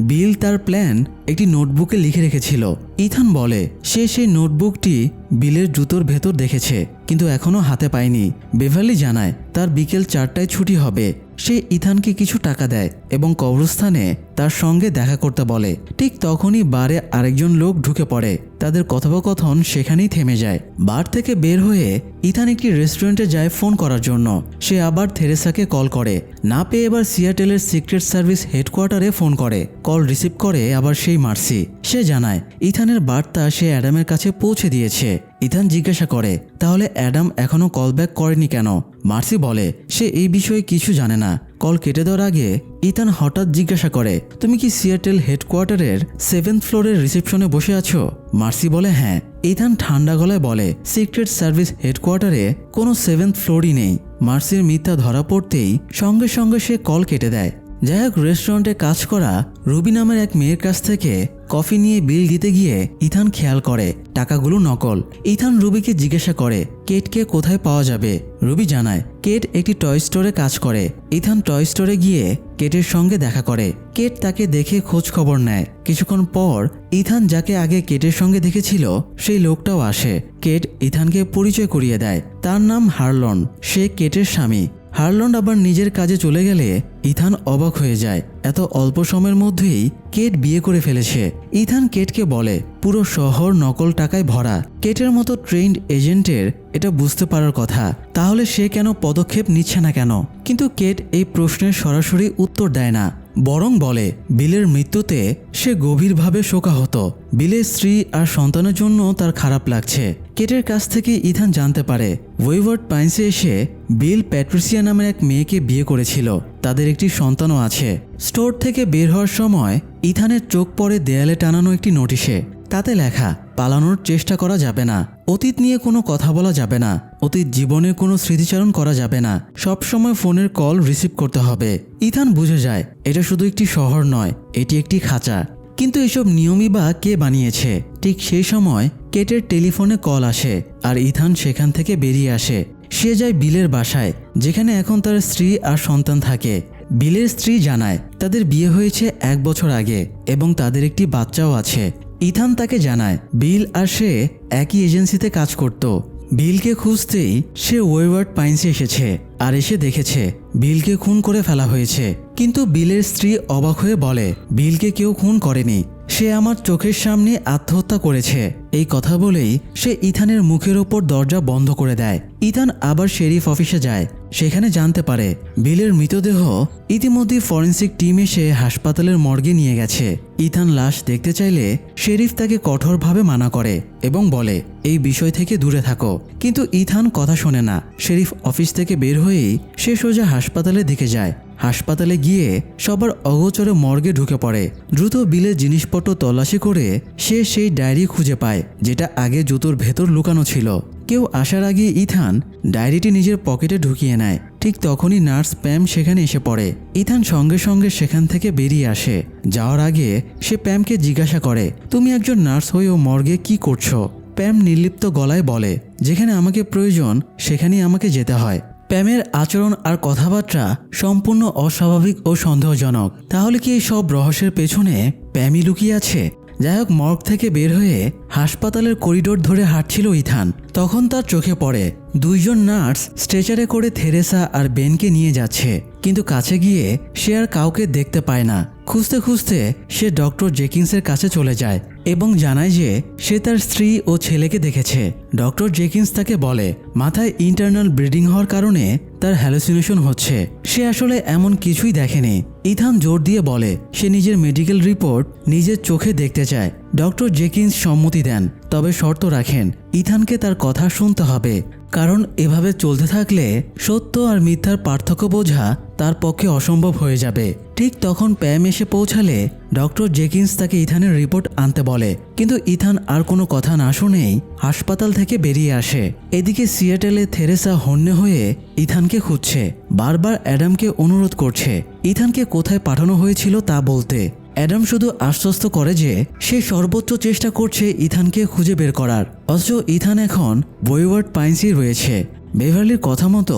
A: বিল তার প্ল্যান একটি নোটবুকে লিখে রেখেছিল। ইথান বলে সে সেই নোটবুকটি বিলের জুতোর ভেতর দেখেছে। কিন্তু এখনও হাতে পায়নি। বেভারলি জানায় তার বিকেল 4টায় ছুটি হবে। সে ইথানকে কিছু টাকা দেয় এবং কবরস্থানে তার সঙ্গে দেখা করতে বলে। ঠিক তখনই বারে আরেকজন লোক ঢুকে পড়ে। তাদের কথোপকথন সেখানেই থেমে যায়। বার থেকে বের হয়ে ইথান একটি রেস্টুরেন্টে যায় ফোন করার জন্য। সে আবার থেরেসাকে কল করে, না পেয়ে এবার সিয়াটেলের সিক্রেট সার্ভিস হেডকোয়ার্টারে ফোন করে। কল রিসিভ করে আবার সেই মার্সি। সে জানায় ইথানের বার্তা সে অ্যাডামের কাছে পৌঁছে দিয়েছে। ইথান জিজ্ঞাসা করে তাহলে অ্যাডাম এখনও কল ব্যাক করেনি কেন? মার্সি বলে সে এই বিষয়ে কিছু জানে না। কল কেটে দেওয়ার আগে ইথান হঠাৎ জিজ্ঞাসা করে, তুমি কি সিয়াটেল হেডকোয়ার্টারের 7th ফ্লোরের রিসেপশনে বসে আছো? মার্সি বলে হ্যাঁ। ইথান ঠান্ডা গলায় বলে সিক্রেট সার্ভিস হেডকোয়ার্টারে কোনো 7th ফ্লোরই নেই। মার্সির মিথ্যা ধরা পড়তেই সঙ্গে সঙ্গে সে কল কেটে দেয়। যাই হোক, রেস্টুরেন্টে কাজ করা রুবি নামের এক মেয়ের কাছ থেকে কফি নিয়ে বিল দিতে গিয়ে ইথান খেয়াল করে টাকাগুলো নকল। ইথান রুবিকে জিজ্ঞাসা করে কেটকে কোথায় পাওয়া যাবে। রুবি জানায় কেট একটি টয় স্টোরে কাজ করে। ইথান টয় স্টোরে গিয়ে কেটের সঙ্গে দেখা করে। কেট তাকে দেখে খোঁজ খবর নেয়। কিছুক্ষণ পর ইথান যাকে আগে কেটের সঙ্গে দেখেছিল সেই লোকটাও আসে। কেট ইথানকে পরিচয় করিয়ে দেয়, তার নাম হারলন, সে কেটের স্বামী। হারলন আবার নিজের কাজে চলে গেলে ইথান অবাক হয়ে যায়। এত অল্প সময়ের মধ্যেই কেট বিয়ে করে ফেলেছে। ইথান কেটকে বলে পুরো শহর নকল টাকায় ভরা। কেটের মতো ট্রেন্ড এজেন্টের এটা বুঝতে পারার কথা, তাহলে সে কেন পদক্ষেপ নিচ্ছে না কেন? কিন্তু কেট এই প্রশ্নের সরাসরি উত্তর দেয় না, বরং বলে বিলের মৃত্যুতে সে গভীরভাবে শোকাহত। বিলের স্ত্রী আর সন্তানের জন্য তার খারাপ লাগছে। কেটের কাছ থেকে ইথান জানতে পারে ওয়েভার্ড পাইন্সে এসে বিল প্যাট্রিসিয়া নামের এক মেয়েকে বিয়ে করেছিল। তাদের একটি সন্তানও আছে। স্টোর থেকে বের হওয়ার সময় ইথানের চোখ পড়ে দেয়ালে টানানো একটি নোটিশে। তাতে লেখা পালানোর চেষ্টা করা যাবে না, অতীত নিয়ে কোনো কথা বলা যাবে না, অতীত জীবনের কোনো স্মৃতিচারণ করা যাবে না, সবসময় ফোনের কল রিসিভ করতে হবে। ইথান বুঝে যায় এটা শুধু একটি শহর নয়, এটি একটি খাঁচা। কিন্তু এসব নিয়মই বা কে বানিয়েছে? ঠিক সেই সময় কেটের টেলিফোনে কল আসে আর ইথান সেখান থেকে বেরিয়ে আসে। সে যায় বিলের বাসায়, যেখানে এখন তার স্ত্রী আর সন্তান থাকে। বিলের স্ত্রী জানায় তাদের বিয়ে হয়েছে 1 বছর আগে এবং তাদের একটি বাচ্চাও আছে। ইথান তাকে জানায় বিল আর সে একই এজেন্সিতে কাজ করত। বিলকে খুঁজতেই সে ওয়েভার্ড পাইন্সে এসেছে আর এসে দেখেছে বিলকে খুন করে ফেলা হয়েছে। কিন্তু বিলের স্ত্রী অবাক হয়ে বলে বিলকে কেউ খুন করেনি, সে আমার চোখের সামনে আত্মহত্যা করেছে। এই কথা বলেই সে ইথানের মুখের ওপর দরজা বন্ধ করে দেয়। ইথান আবার শেরিফ অফিসে যায়। সেখানে জানতে পারে বিলের মৃতদেহ ইতিমধ্যে ফরেন্সিক টিম এসে হাসপাতালের মর্গে নিয়ে গেছে। ইথান লাশ দেখতে চাইলে শেরিফ তাকে কঠোরভাবে মানা করে এবং বলে এই বিষয় থেকে দূরে থাকো। কিন্তু ইথান কথা শোনে না। শেরিফ অফিস থেকে বের হয়েই সে সোজা হাসপাতালের দিকে যায়। হাসপাতালে গিয়ে সবার অগোচরে মর্গে ঢুকে পড়ে। দ্রুত বিলের জিনিসপত্র তল্লাশি করে সে সেই ডায়েরি খুঁজে পায় যেটা আগে জুতোর ভেতর লুকানো ছিল। কেউ আসার আগে ইথান ডায়েরিটি নিজের পকেটে ঢুকিয়ে নেয়। ঠিক তখনই নার্স প্যাম সেখানে এসে পড়ে। ইথান সঙ্গে সঙ্গে সেখান থেকে বেরিয়ে আসে। যাওয়ার আগে সে প্যামকে জিজ্ঞাসা করে তুমি একজন নার্স হয়েও মর্গে কি করছো? প্যাম নির্লিপ্ত গলায় বলে যেখানে আমাকে প্রয়োজন সেখানেই আমাকে যেতে হয়। প্যামের আচরণ আর কথাবার্তা সম্পূর্ণ অস্বাভাবিক ও সন্দেহজনক। তাহলে কি এই সব রহস্যের পেছনে প্যামই লুকিয়ে আছে? যাই হোক, মর্গ থেকে বের হয়ে হাসপাতালের করিডোর ধরে হাঁটছিল ইথান। তখন তার চোখে পড়ে 2 জন নার্স স্ট্রেচারে করে থেরেসা আর বেনকে নিয়ে যাচ্ছে। কিন্তু কাছে গিয়ে সে আর কাউকে দেখতে পায় না। খুঁজতে খুঁজতে সে ডক্টর জেকিন্সের কাছে চলে যায় এবং জানায় যে সে তার স্ত্রী ও ছেলেকে দেখেছে। ডক্টর জেকিন্স তাকে বলে মাথায় ইন্টারনাল ব্লিডিং হওয়ার কারণে তার হ্যালুসিনেশন হচ্ছে, সে আসলে এমন কিছুই দেখেনি। ইথান জোর দিয়ে বলে সে নিজের মেডিকেল রিপোর্ট নিজের চোখে দেখতে চায়। ডক্টর জেকিন্স সম্মতি দেন, তবে শর্ত রাখেন ইথানকে তার কথা শুনতে হবে, কারণ এভাবে চলতে থাকলে সত্য আর মিথ্যার পার্থক্য বোঝা তার পক্ষে অসম্ভব হয়ে যাবে। ঠিক তখন প্যাম এসে পৌঁছালে ডক্টর জেকিন্স তাকে ইথানের রিপোর্ট আনতে বলে, কিন্তু ইথান আর কোনো কথা না শুনেই হাসপাতাল থেকে বেরিয়ে আসে। এদিকে সিয়াটেলে থেরেসা হন্যে হয়ে ইথানকে খুঁজছে, বারবার অ্যাডামকে অনুরোধ করছে ইথানকে কোথায় পাঠানো হয়েছিল তা বলতে। অ্যাডাম শুধু আশ্বস্ত করে যে সে সর্বোচ্চ চেষ্টা করছে ইথানকে খুঁজে বের করার। অথচ ইথান এখন ওয়েভার্ড পাইন্সেই রয়েছে। বেভারলির কথা মতো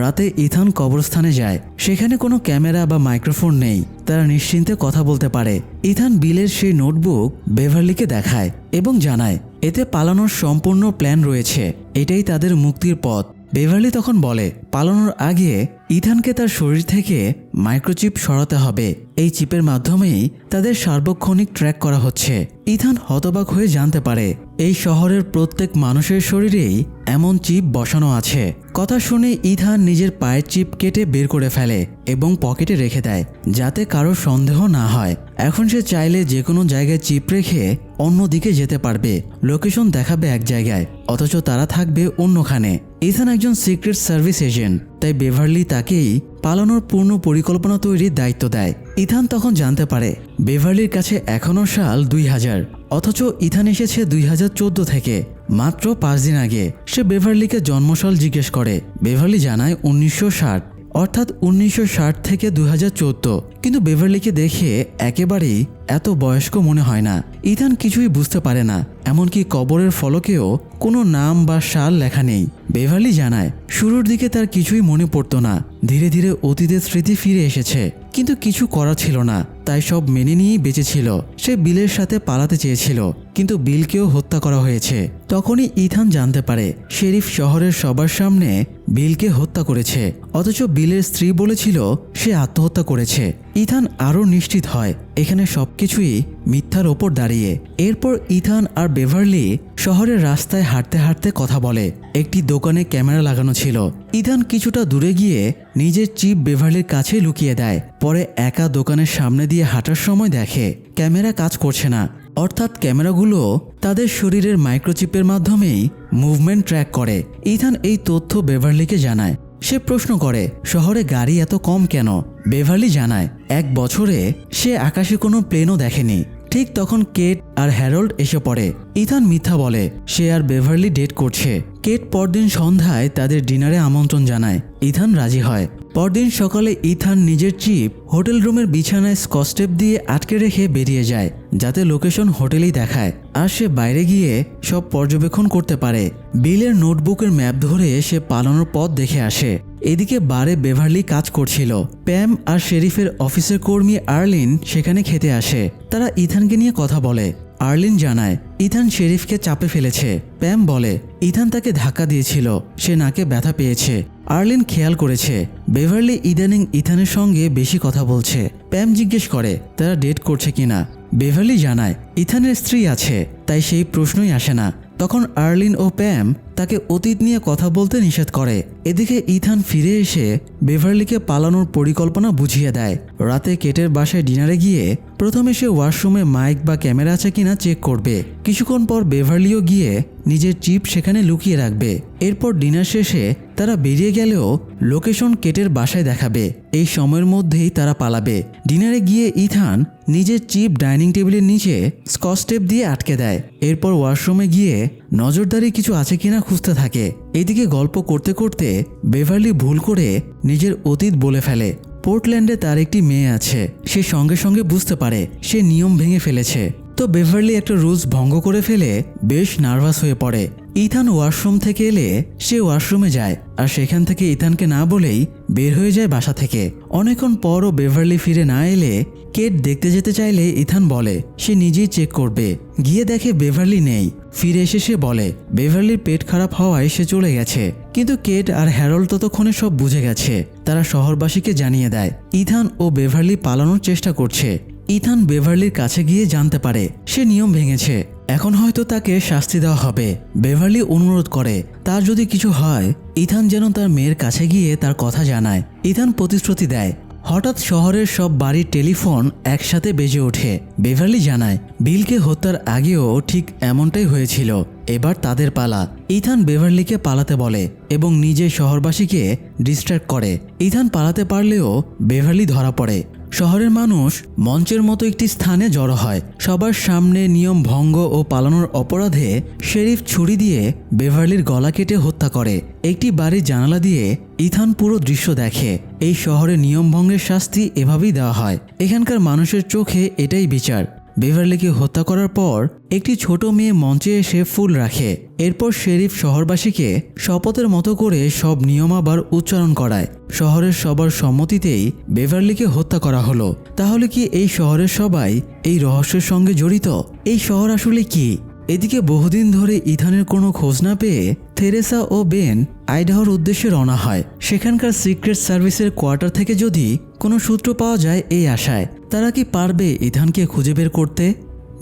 A: রাতে ইথান কবরস্থানে যায়। সেখানে কোনো ক্যামেরা বা মাইক্রোফোন নেই, তারা নিশ্চিন্তে কথা বলতে পারে। ইথান বিলের সেই নোটবুক বেভারলিকে দেখায় এবং জানায় এতে পালানোর সম্পূর্ণ প্ল্যান রয়েছে, এটাই তাদের মুক্তির পথ। বেভারলি তখন বলে পালানোর আগে ইথানকে তার শরীর থেকে মাইক্রোচিপ সরাতে হবে। এই চিপের মাধ্যমেই তাদের সার্বক্ষণিক ট্র্যাক করা হচ্ছে। ইথান হতবাক হয়ে জানতে পারে এই শহরের প্রত্যেক মানুষের শরীরেই এমন চিপ বসানো আছে। কথা শুনে ইথান নিজের পায়ের চিপ কেটে বের করে ফেলে এবং পকেটে রেখে দেয়, যাতে কারো সন্দেহ না হয়। এখন সে চাইলে যে কোনো জায়গায় চিপ রেখে অন্যদিকে যেতে পারবে। লোকেশন দেখাবে এক জায়গায়, অথচ তারা থাকবে অন্যখানে। ইথান একজন সিক্রেট সার্ভিস এজেন্ট, তাই বেভারলি তাকেই পালানোর পূর্ণ পরিকল্পনা তৈরির দায়িত্ব দেয়। ইথান তখন জানতে পারে বেভারলির কাছে এখনও সাল 2000, অথচ ইথান এসেছে 2014 থেকে, মাত্র 5 দিন আগে। সে বেভারলিকে জন্মসাল জিজ্ঞেস করে। বেভারলি জানায় 1960, অর্থাৎ 1960 থেকে 2014। কিন্তু বেভারলিকে দেখে একেবারেই এত বয়স্ক মনে হয় না। ইথান কিছুই বুঝতে পারে না, এমনকি কবরের ফলকেও কোনো নাম বা সাল লেখা নেই। বেভারলি জানায় শুরুর দিকে তার কিছুই মনে পড়তো না, ধীরে ধীরে অতীতের স্মৃতি ফিরে এসেছে, কিন্তু কিছু করার ছিল না, তাই সব মেনে নিয়েই বেঁচেছিল। সে বিলের সাথে পালাতে চেয়েছিল, কিন্তু বিলকেও হত্যা করা হয়েছে। তখনই ইথান জানতে পারে শেরিফ শহরের সবার সামনে বিলকে হত্যা করেছে, অথচ বিলের স্ত্রী বলেছিল সে আত্মহত্যা করেছে। ইথান আরও নিশ্চিত হয় এখানে সবকিছুই মিথ্যার ওপর দাঁড়িয়ে। এরপর ইথান আর বেভারলি শহরের রাস্তায় হাঁটতে হাঁটতে কথা বলে। একটি দোকানে ক্যামেরা লাগানো ছিল। ইথান কিছুটা দূরে গিয়ে নিজের চিপ বেভারলির কাছে লুকিয়ে দেয়। পরে একা দোকানের সামনে দিয়ে হাঁটার সময় দেখে ক্যামেরা কাজ করছে না, অর্থাৎ ক্যামেরাগুলো তাদের শরীরের মাইক্রোচিপের মাধ্যমেই মুভমেন্ট ট্র্যাক করে। ইথান এই তথ্য বেভারলিকে জানায়। সে প্রশ্ন করে শহরে গাড়ি এত কম কেন? বেভারলি জানায় 1 বছরে সে আকাশে কোনো প্লেনও দেখেনি। ঠিক তখন কেট আর হ্যারল্ড এসে পড়ে। ইথান মিথ্যা বলে সে আর বেভারলি ডেট করছে। কেট পরদিন সন্ধ্যায় তাদের ডিনারে আমন্ত্রণ জানায়। ইথান রাজি হয়। পরদিন সকালে ইথান নিজের চিপ হোটেল রুমের বিছানায় স্কচ টেপ দিয়ে আটকে রেখে বেরিয়ে যায়, যাতে লোকেশন হোটেলেই দেখায়। আর সে বাইরে গিয়ে সব পর্যবেক্ষণ করতে পারে। বিলের নোটবুকের ম্যাপ ধরে সে পালানোর পথ দেখে আসে। এদিকে বারে বেভারলি কাজ করছিল। প্যাম আর শেরিফের অফিসের কর্মী আর্লিন সেখানে খেতে আসে। তারা ইথানকে নিয়ে কথা বলে। আর্লিন জানায় ইথান শেরিফকে চাপে ফেলেছে। প্যাম বলে ইথান তাকে ধাক্কা দিয়েছিল, সে নাকে ব্যথা পেয়েছে। আর্লিন খেয়াল করেছে বেভারলি ইদানিং ইথানের সঙ্গে বেশি কথা বলছে। প্যাম জিজ্ঞেস করে তারা ডেট করছে কিনা। বেভারলি জানায় ইথানের স্ত্রী আছে, তাই সেই প্রশ্নই আসে না। তখন আর্লিন ও প্যাম তাকে অতীত নিয়ে কথা বলতে নিষেধ করে। এদিকে ইথান ফিরে এসে বেভারলিকে পালানোর পরিকল্পনা বুঝিয়ে দেয়। রাতে কেটের বাসায় ডিনারে গিয়ে প্রথমে সে ওয়াশরুমে মাইক বা ক্যামেরা আছে কিনা চেক করবে। কিছুক্ষণ পর বেভারলিও গিয়ে নিজের চিপ সেখানে লুকিয়ে রাখবে। এরপর ডিনার শেষে তারা বেরিয়ে গেলেও লোকেশন কেটের বাসায় দেখাবে। এই সময়ের মধ্যেই তারা পালাবে। ডিনারে গিয়ে ইথান নিজের চিপ ডাইনিং টেবিলের নিচে স্কচ টেপ দিয়ে আটকে দেয়। এরপর ওয়াশরুমে গিয়ে নজরদারি কিছু আছে কিনা খুঁজতে থাকে। এদিকে গল্প করতে করতে বেভারলি ভুল করে নিজের অতীত বলে ফেলে। পোর্টল্যান্ডে তার একটি মেয়ে আছে। সে সঙ্গে সঙ্গে বুঝতে পারে সে নিয়ম ভেঙে ফেলেছে। তো বেভারলি একটা রুলস ভঙ্গ করে ফেলে বেশ নার্ভাস হয়ে পড়ে। ইথান ওয়াশরুম থেকে এলে সে ওয়াশরুমে যায়, আর সেখান থেকে ইথানকে না বলেই বের হয়ে যায় বাসা থেকে। অনেকক্ষণ পরও বেভারলি ফিরে না এলে কেট দেখতে যেতে চাইলে ইথান বলে সে নিজেই চেক করবে। গিয়ে দেখে বেভারলি নেই। ফিরে এসে সে বলে বেভারলির পেট খারাপ হওয়ায় সে চলে গেছে। কিন্তু কেট আর হ্যারল্ড ততক্ষণে সব বুঝে গেছে। তারা শহরবাসীকে জানিয়ে দেয় ইথান ও বেভারলি পালানোর চেষ্টা করছে। ইথান বেভারলির কাছে গিয়ে জানতে পারে সে নিয়ম ভেঙেছে, এখন হয়তো তাকে শাস্তি দেওয়া হবে। বেভারলি অনুরোধ করে তার যদি কিছু হয় ইথান যেন তার মেয়ের কাছে গিয়ে তার কথা জানায়। ইথান প্রতিশ্রুতি দেয়। হঠাৎ শহরের সব বাড়ির টেলিফোন একসাথে বেজে ওঠে। বেভারলি জানায় বিলকে হত্যার আগেও ঠিক এমনটাই হয়েছিল, এবার তাদের পালা। ইথান বেভারলিকে পালাতে বলে এবং নিজে শহরবাসীকে ডিস্ট্র্যাক্ট করে। ইথান পালাতে পারলেও বেভারলি ধরা পড়ে। শহরের মানুষ মঞ্চের মতো একটি স্থানে জড়ো হয়। সবার সামনে নিয়ম ভঙ্গ ও পালানোর অপরাধে শেরিফ ছুরি দিয়ে বেভারলির গলা কেটে হত্যা করে। একটি বাড়ির জানালা দিয়ে ইথান পুরো দৃশ্য দেখে। এই শহরে নিয়ম ভঙ্গের শাস্তি এভাবেই দেওয়া হয়। এখানকার মানুষের চোখে এটাই বিচার। বেভারলিকে হত্যা করার পর একটি ছোট মেয়ে মঞ্চে এসে ফুল রাখে। এরপর শেরিফ শহরবাসীকে শপথের মতো করে সব নিয়ম আবার উচ্চারণ করায়। শহরের সবার সম্মতিতেই বেভারলিকে হত্যা করা হলো। তাহলে কি এই শহরের সবাই এই রহস্যের সঙ্গে জড়িত? এই শহর আসলে কি? এদিকে বহুদিন ধরে ইথানের কোনো খোঁজ না পেয়ে থেরেসা ও বেন আইডাহোর উদ্দেশ্যে রওনা হয়। সেখানকার সিক্রেট সার্ভিসের কোয়ার্টার থেকে যদি কোনো সূত্র পাওয়া যায় এই আশায়। তারা কি পারবে ইথানকে খুঁজে বের করতে?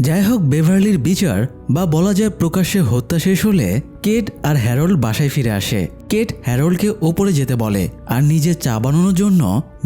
A: যাই হোক, বেভারলির বিচার বা বলা যায় প্রকাশ্যে হত্যা শেষ হলে কেট আর হ্যারল্ড বাসায় ফিরে আসে। কেট হ্যারল্ডকে ওপরে যেতে বলে আর নিজে চা বানানোর জন্য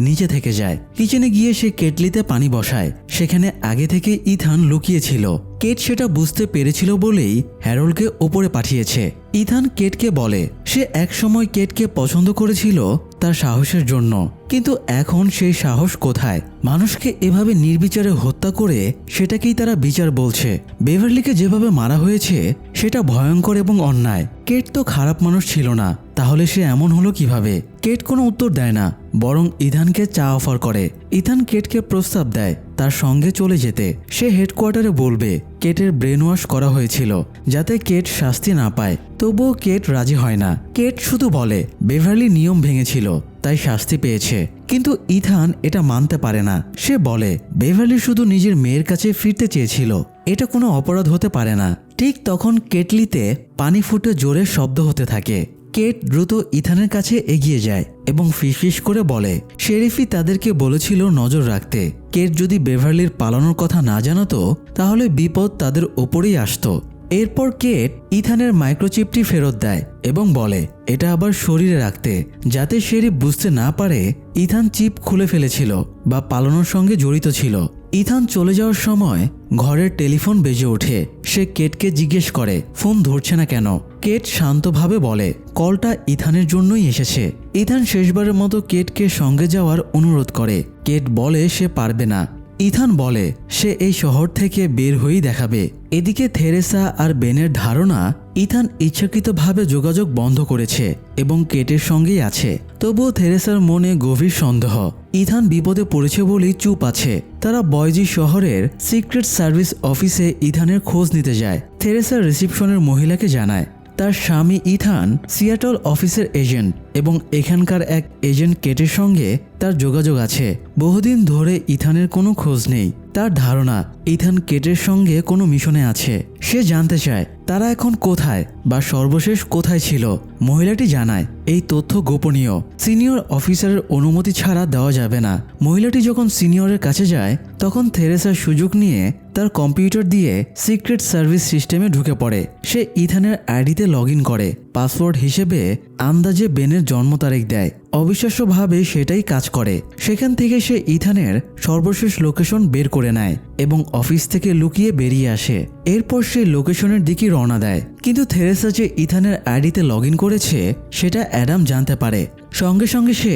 A: নিচে থেকে যায়। কিচেনে গিয়ে সে কেটলিতে পানি বসায়। সেখানে আগে থেকে ইথান লুকিয়েছিল। কেট সেটা বুঝতে পেরেছিল বলেই হ্যারল্ডকে ওপরে পাঠিয়েছে। ইথান কেটকে বলে সে একসময় কেটকে পছন্দ করেছিল তার সাহসের জন্য, কিন্তু এখন সেই সাহস কোথায়? মানুষকে এভাবে নির্বিচারে হত্যা করে সেটাকেই তারা বিচার বলছে। বেভারলিকে যেভাবে মারা হয়েছে সেটা ভয়ঙ্কর এবং অন্যায়। কেট তো খারাপ মানুষ ছিল না, তাহলে সে এমন হলো কিভাবে? কেট কোনো উত্তর দেয় না, বরং ইথানকে চা অফার করে। ইথান কেটকে প্রস্তাব দেয় তার সঙ্গে চলে যেতে। সে হেডকোয়ার্টারে বলবে কেটের ব্রেন ওয়াশ করা হয়েছিল যাতে কেট শাস্তি না পায়। তবুও কেট রাজি হয় না। কেট শুধু বলে বেভারলি নিয়ম ভেঙেছিল তাই শাস্তি পেয়েছে, কিন্তু ইথান এটা মানতে পারে না। সে বলে বেভারলি শুধু নিজের মেয়ের কাছে ফিরতে চেয়েছিল, এটা কোনো অপরাধ হতে পারে না। ঠিক তখন কেটলিতে পানি ফুটে জোরে শব্দ হতে থাকে। কেট দ্রুত ইথানের কাছে এগিয়ে যায় এবং ফিসফিস করে বলে শেরিফি তাদেরকে বলেছিল নজর রাখতে। কেট যদি বেভারলির পালানোর কথা না জানাতো তাহলে বিপদ তাদের ওপরেই আসতো। এরপর কেট ইথানের মাইক্রোচিপটি ফেরত দেয় এবং বলে এটা আবার শরীরে রাখতে, যাতে শেরিফ বুঝতে না পারে ইথান চিপ খুলে ফেলেছিল বা পালানোর সঙ্গে জড়িত ছিল। ইথান চলে যাওয়ার সময় ঘরের টেলিফোন বেজে ওঠে। সে কেটকে জিজ্ঞেস করে ফোন ধরছে না কেন। কেট শান্তভাবে বলে কলটা ইথানের জন্যই এসেছে। ইথান শেষবারের মতো কেটকে সঙ্গে যাওয়ার অনুরোধ করে। কেট বলে সে পারবে না। ইথান বলে সে এই শহর থেকে বের হয়েই দেখাবে। এদিকে থেরেসা আর বেনের ধারণা ইথান ইচ্ছাকৃতভাবে যোগাযোগ বন্ধ করেছে এবং কেটের সঙ্গেই আছে। তবুও থেরেসার মনে গভীর সন্দেহ। ইথান বিপদে পড়েছে বলেই চুপ আছে। তারা বয়জি শহরের সিক্রেট সার্ভিস অফিসে ইথানের খোঁজ নিতে যায়। থেরেসা রিসিপশনের মহিলাকে জানায় তার স্বামী ইথান সিয়াটল অফিসের এজেন্ট এবং এখানকার এক এজেন্ট কেটের সঙ্গে তার যোগাযোগ আছে। বহুদিন ধরে ইথানের কোনো খোঁজ নেই। তার ধারণা ইথান কেটের সঙ্গে কোনো মিশনে আছে। সে জানতে চায় তারা এখন কোথায় বা সর্বশেষ কোথায় ছিল। মহিলাটি জানায় এই তথ্য গোপনীয়, সিনিয়র অফিসারের অনুমতি ছাড়া দেওয়া যাবে না। মহিলাটি যখন সিনিয়রের কাছে যায় তখন থেরেসার সুযোগ নিয়ে তার কম্পিউটার দিয়ে সিক্রেট সার্ভিস সিস্টেমে ঢুকে পড়ে। সে ইথানের আইডিতে লগ ইন করে। পাসওয়ার্ড হিসেবে আন্দাজে বেনের জন্ম তারিখ দেয়। অবিশ্বাস্যভাবে সেটাই কাজ করে। সেখান থেকে সে ইথানের সর্বশেষ লোকেশন বের করে নেয় এবং অফিস থেকে লুকিয়ে বেরিয়ে আসে। এরপর সে লোকেশনের দিকে রওনা দেয়, কিন্তু থেরেসা যে ইথানের আইডিতে লগ ইন করেছে সেটা অ্যাডাম জানতে পারে। সঙ্গে সঙ্গে সে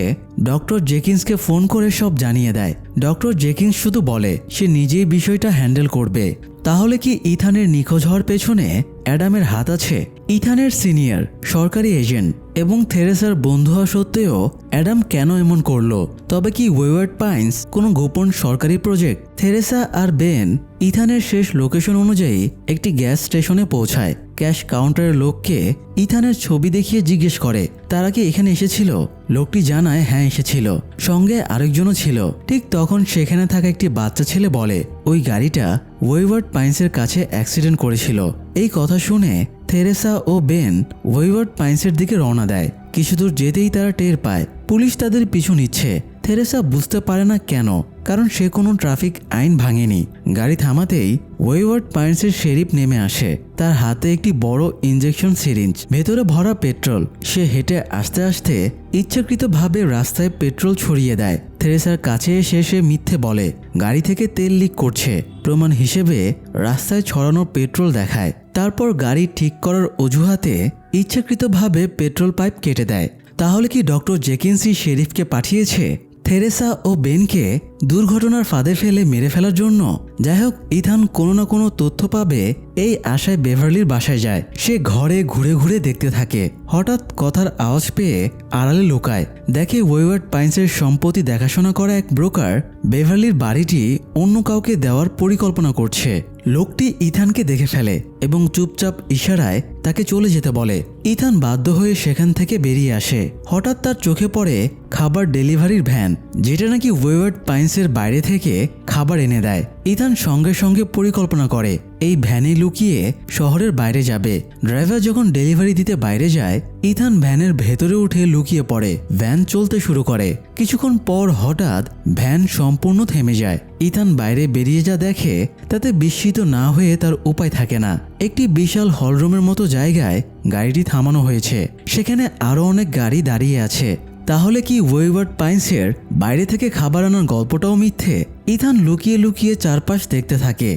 A: ডক্টর জেকিন্সকে ফোন করে সব জানিয়ে দেয়। ডক্টর জেকিন্স শুধু বলে সে নিজেই বিষয়টা হ্যান্ডেল করবে। তাহলে কি ইথানের নিখোঁজ হওয়ার পেছনে অ্যাডামের হাত আছে? ইথানের সিনিয়র সরকারি এজেন্ট এবং থেরেসার বন্ধু হওয়া সত্ত্বেও অ্যাডাম কেন এমন করলো? তবে কি ওয়েওয়ার্ড পাইন্স কোনো গোপন সরকারি প্রজেক্ট? থেরেসা আর বেন ইথানের শেষ লোকেশন অনুযায়ী একটি গ্যাস স্টেশনে পৌঁছায়। ক্যাশ কাউন্টারের লোককে ইথানের ছবি দেখিয়ে জিজ্ঞেস করে তারা কি এখানে এসেছিল? লোকটি জানায় হ্যাঁ এসেছিল, সঙ্গে আরেকজনও ছিল। ঠিক তখন সেখানে থাকা একটি বাচ্চা ছেলে বলে ওই গাড়িটা ওয়েওয়ার্ড পাইন্সের কাছে অ্যাক্সিডেন্ট করেছিল। এই কথা শুনে থেরেসা ও বেন ওয়েওয়ার্ড পাইন্সের দিকে রওনা দেয়। কিছু দূর যেতেই তারা টের পায় পুলিশ তাদের পিছু নিচ্ছে। থেরেসা বুঝতে পারে না কেন, কারণ সে কোনো ট্রাফিক আইন ভাঙেনি। গাড়ি থামাতেই ওয়েওয়ার্ড পাইন্সের শেরিফ নেমে আসে। তার হাতে একটি বড় ইনজেকশন সিরিঞ্জ, ভেতরে ভরা পেট্রোল। সে হেঁটে আসতে আসতে ইচ্ছাকৃতভাবে রাস্তায় পেট্রোল ছড়িয়ে দেয়। থেরেসার কাছে এসে সে মিথ্যে বলে গাড়ি থেকে তেল লিক করছে। প্রমাণ হিসেবে রাস্তায় ছড়ানো পেট্রোল দেখায়। তারপর গাড়ি ঠিক করার অজুহাতে ইচ্ছাকৃতভাবে পেট্রোল পাইপ কেটে দেয়। তাহলে কি ডক্টর জেকিন্সই শেরিফকে পাঠিয়েছে থেরেসা ও বেনকে দুর্ঘটনার ফাঁদে ফেলে মেরে ফেলার জন্য? যাই হোক, ইথান কোনো না কোনো তথ্য পাবে এই আশায় বেভারলির বাসায় যায়। সে ঘরে ঘুরে ঘুরে দেখতে থাকে। হঠাৎ কথার আওয়াজ পেয়ে আড়ালে লুকায়। দেখে ওয়েওয়ার্ড পাইন্সের সম্পত্তি দেখাশোনা করা এক ব্রোকার বেভারলির বাড়িটি অন্য কাউকে দেওয়ার পরিকল্পনা করছে। লোকটি ইথানকে দেখে ফেলে এবং চুপচাপ ইশারায় তাকে চলে যেতে বলে। ইথান বাধ্য হয়ে সেখান থেকে বেরিয়ে আসে। হঠাৎ তার চোখে পড়ে খাবার ডেলিভারির ভ্যান, যেটা নাকি ওয়েওয়ার্ড পাইন্সের বাইরে থেকে খাবার এনে দেয়। ইথান সঙ্গে সঙ্গে পরিকল্পনা করে এই ভ্যানে লুকিয়ে শহরের বাইরে যাবে। ড্রাইভার যখন ডেলিভারি দিতে বাইরে যায়, ইথান ভ্যানের ভেতরে উঠে লুকিয়ে পড়ে। ভ্যান চলতে শুরু করে। কিছুক্ষণ পর হঠাৎ ভ্যান সম্পূর্ণ থেমে যায়। ইথান বাইরে বেরিয়ে যা দেখে তাতে বিস্মিত না হয়ে তার উপায় থাকে না। একটি বিশাল হলরুমের মতো জায়গায় গাড়িটি থামানো হয়েছে। সেখানে আরো অনেক গাড়ি দাঁড়িয়ে আছে। তাহলে কি ওয়েওয়ার্ড পাইন্সের বাইরে থেকে খাবার আনার গল্পটাও মিথ্যে? ইথান লুকিয়ে লুকিয়ে চারপাশ দেখতে থাকে।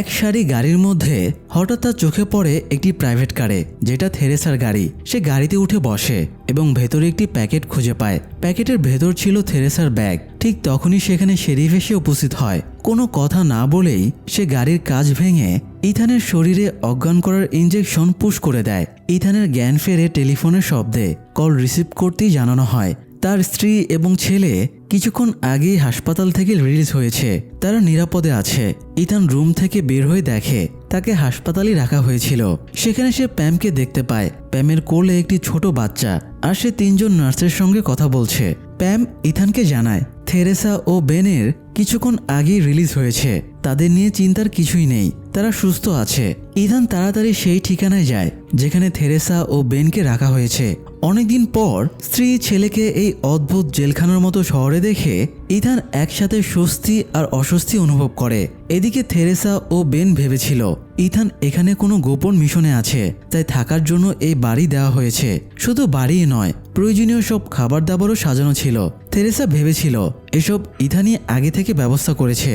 A: এক সারি গাড়ির মধ্যে হঠাৎ তার চোখে পড়ে একটি প্রাইভেট কারে, যেটা থেরেসার গাড়ি। সে গাড়িতে উঠে বসে এবং ভেতরে একটি প্যাকেট খুঁজে পায়। প্যাকেটের ভেতর ছিল থেরেসার ব্যাগ। ঠিক তখনই সেখানে শেরিফ এসে উপস্থিত হয়। কোনো কথা না বলেই সে গাড়ির কাঁচ ভেঙে ইথানের শরীরে অজ্ঞান করার ইঞ্জেকশন পুশ করে দেয়। ইথানের জ্ঞান ফেরে টেলিফোনের শব্দে। কল রিসিভ করতেই জানানো হয় তার স্ত্রী এবং ছেলে কিছুক্ষণ আগেই হাসপাতাল থেকে রিলিজ হয়েছে। তারা নিরাপদে আছে। ইথান রুম থেকে বের হয়ে দেখে তাকে হাসপাতালে রাখা হয়েছিল। সেখানে সে প্যামকে দেখতে পায়। প্যামের কোলে একটি ছোট বাচ্চা, আর সে 3 জন নার্সের সঙ্গে কথা বলছে। প্যাম ইথানকে জানায় থেরেসা ও বেনের কিছুক্ষণ আগেই রিলিজ হয়েছে। তাদের নিয়ে চিন্তার কিছুই নেই, তারা সুস্থ আছে। ইথান তাড়াতাড়ি সেই ঠিকানায় যায় যেখানে থেরেসা ও বেনকে রাখা হয়েছে। অনেকদিন পর স্ত্রী ছেলেকে এই অদ্ভুত জেলখানার মতো শহরে দেখে ইথান একসাথে স্বস্তি আর অস্বস্তি অনুভব করে। এদিকে থেরেসা ও বেন ভেবেছিল ইথান এখানে কোনো গোপন মিশনে আছে, তাই থাকার জন্য এই বাড়ি দেওয়া হয়েছে। শুধু বাড়িই নয়, প্রয়োজনীয় সব খাবার দাবারও সাজানো ছিল। থেরেসা ভেবেছিল এসব ইথানই আগে থেকে ব্যবস্থা করেছে।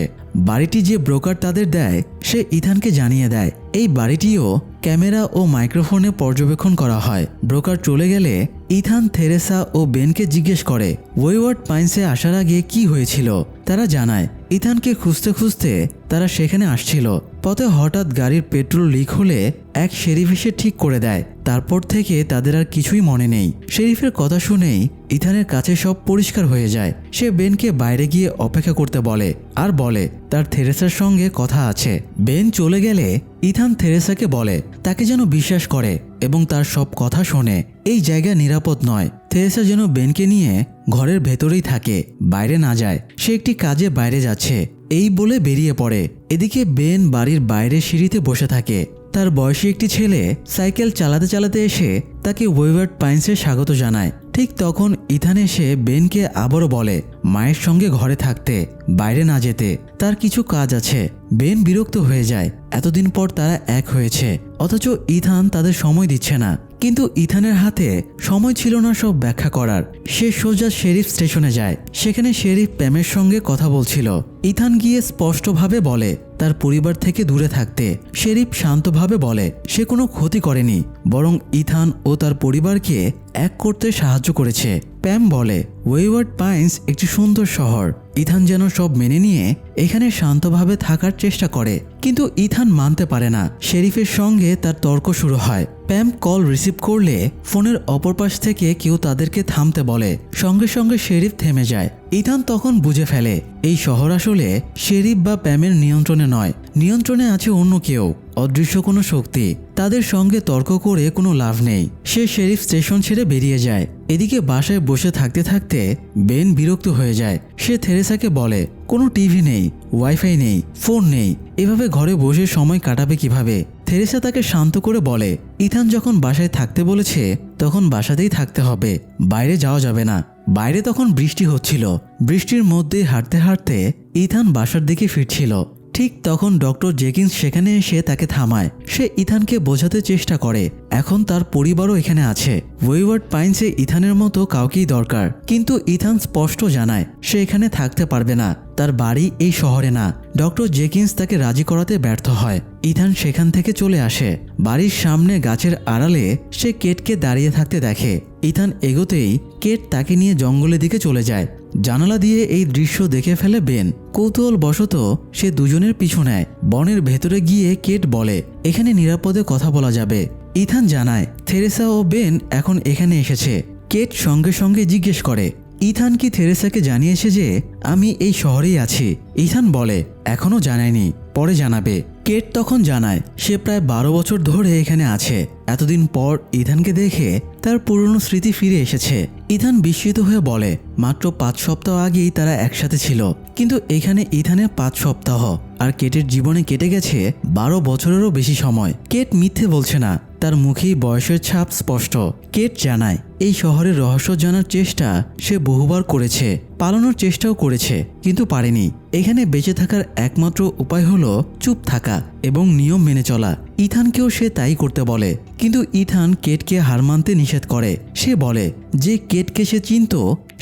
A: বাড়িটি যে ব্রোকার তাদের দেয় সে ইথানকে জানিয়ে দেয়। এই বাড়িটিও ক্যামেরা ও মাইক্রোফোনে পর্যবেক্ষণ করা হয়। ব্রোকার চলে গেলে ইথান থেরেসা ও বেনকে জিজ্ঞেস করে ওয়েওয়ার্ড পাইন্সে আসার আগে কি হয়েছিল। তারা জানায় ইথানকে খুঁজতে খুঁজতে তারা সেখানে আসছিল। পথে হঠাৎ গাড়ির পেট্রোল লিক হলে এক শেরিফ এসে ঠিক করে দেয়। তারপর থেকে তাদের আর কিছুই মনে নেই। শেরিফের কথা শুনেই ইথানের কাছে সব পরিষ্কার হয়ে যায়। সে বেনকে বাইরে গিয়ে অপেক্ষা করতে বলে আর বলে তার থেরেসার সঙ্গে কথা আছে। বেন চলে গেলে ইথান থেরেসাকে বলে তাকে যেন বিশ্বাস করে এবং তার সব কথা শোনে। এই জায়গা নিরাপদ নয়। থেরেসা যেন বেনকে নিয়ে ঘরের ভেতরেই থাকে, বাইরে না যায়। সে একটি কাজে বাইরে যাচ্ছে এই বলে বেরিয়ে পড়ে। এদিকে বেন বাড়ির বাইরে সিঁড়িতে বসে থাকে। তার বয়সী একটি ছেলে সাইকেল চালাতে চালাতে এসে তাকে ওয়েওয়ার্ড পাইন্সে স্বাগত জানায়। ঠিক তখন ইথান এসে বেনকে আবারও বলে মায়ের সঙ্গে ঘরে থাকতে, বাইরে না যেতে, তার কিছু কাজ আছে। বেন বিরক্ত হয়ে যায়। এতদিন পর তারা এক হয়েছে, অথচ ইথান তাদের সময় দিচ্ছে না। কিন্তু ইথানের হাতে সময় ছিল না সব ব্যাখ্যা করার। সে সোজা শেরিফ স্টেশনে যায়। সেখানে শেরিফ প্যামের সঙ্গে কথা বলছিল। ইথান গিয়ে স্পষ্টভাবে বলে তার পরিবার থেকে দূরে থাকতে। শেরিফ শান্তভাবে বলে সে কোনো ক্ষতি করেনি, বরং ইথান ও তার পরিবারকে এক করতে সাহায্য করেছে। প্যাম বলে ওয়েওয়ার্ড পাইন্স একটি সুন্দর শহর। ইথান যেন সব মেনে নিয়ে এখানে শান্তভাবে থাকার চেষ্টা করে, কিন্তু ইথান মানতে পারে না। শেরিফের সঙ্গে তার তর্ক শুরু হয়। প্যাম কল রিসিভ করলে ফোনের অপর পাশ থেকে কেউ তাদেরকে থামতে বলে। সঙ্গে সঙ্গে শেরিফ থেমে যায়। ইথান তখন বুঝে ফেলে এই শহর আসলে শেরিফ বা প্যামের নিয়ন্ত্রণে নয়, নিয়ন্ত্রণে আছে অন্য কেউ, অদৃশ্য কোনো শক্তি। তাদের সঙ্গে তর্ক করে কোনো লাভ নেই। সে শেরিফ স্টেশন ছেড়ে বেরিয়ে যায়। এদিকে বাসায় বসে থাকতে থাকতে বেন বিরক্ত হয়ে যায়। সে থেরেসাকে বলে কোনো টিভি নেই, ওয়াইফাই নেই, ফোন নেই, এভাবে ঘরে বসে সময় কাটাবে কিভাবে? থেরেসা তাকে শান্ত করে বলে ইথান যখন বাসায় থাকতে বলেছে তখন বাসাতেই থাকতে হবে, বাইরে যাওয়া যাবে না। বাইরে তখন বৃষ্টি হচ্ছিল। বৃষ্টির মধ্যে হাঁটতে হাঁটতে ইথান বাসার দিকে ফিরছিল। ঠিক তখন ডক্টর জেকিন্স সেখানে এসে তাকে থামায়। সে ইথানকে বোঝাতে চেষ্টা করে এখন তার পরিবারও এখানে আছে। ওয়েওয়ার্ড পাইন্সে ইথানের মতো কাউকেই দরকার। কিন্তু ইথান স্পষ্ট জানায় সে এখানে থাকতে পারবে না, তার বাড়ি এই শহরে না। ডক্টর জেকিন্স তাকে রাজি করাতে ব্যর্থ হয়। ইথান সেখান থেকে চলে আসে। বাড়ির সামনে গাছের আড়ালে সে কেটকে দাঁড়িয়ে থাকতে দেখে। ইথান এগোতেই কেট তাকে নিয়ে জঙ্গলের দিকে চলে যায়। জানালা দিয়ে এই দৃশ্য দেখে ফেলে বেন। কৌতূহলবশত সে দুজনের পিছু নেয়। বনের ভেতরে গিয়ে কেট বলে এখানে নিরাপদে কথা বলা যাবে। ইথান জানায় থেরেসা ও বেন এখন এখানে এসেছে। কেট সঙ্গে সঙ্গে জিজ্ঞেস করে ইথান কি থেরেসাকে জানিয়েছে যে আমি এই শহরেই আছি? ইথান বলে এখনো জানায়নি, পরে জানাবে। কেট তখন জানায় সে প্রায় 12 বছর ধরে এখানে আছে। এতদিন পর ইথানকে দেখে তার পুরনো স্মৃতি ফিরে এসেছে। ইথান বিস্মিত হয়ে বলে মাত্র 5 সপ্তাহ আগেই তারা একসাথে ছিল, কিন্তু এখানে ইথানের 5 সপ্তাহ আর কেটের জীবনে কেটে গেছে 12 বছরেরও বেশি সময়। কেট মিথ্যে বলছে না, তার মুখেই বয়সের ছাপ স্পষ্ট। কেট জানায় এই শহরের রহস্য জানার চেষ্টা সে বহুবার করেছে, পালানোর চেষ্টাও করেছে, কিন্তু পারেনি। এখানে বেঁচে থাকার একমাত্র উপায় হলো চুপ থাকা এবং নিয়ম মেনে চলা। ইথানকেও সে তাই করতে বলে, কিন্তু ইথান কেটকে হার মানতে নিষেধ করে। সে বলে যে কেটকে সে চিনত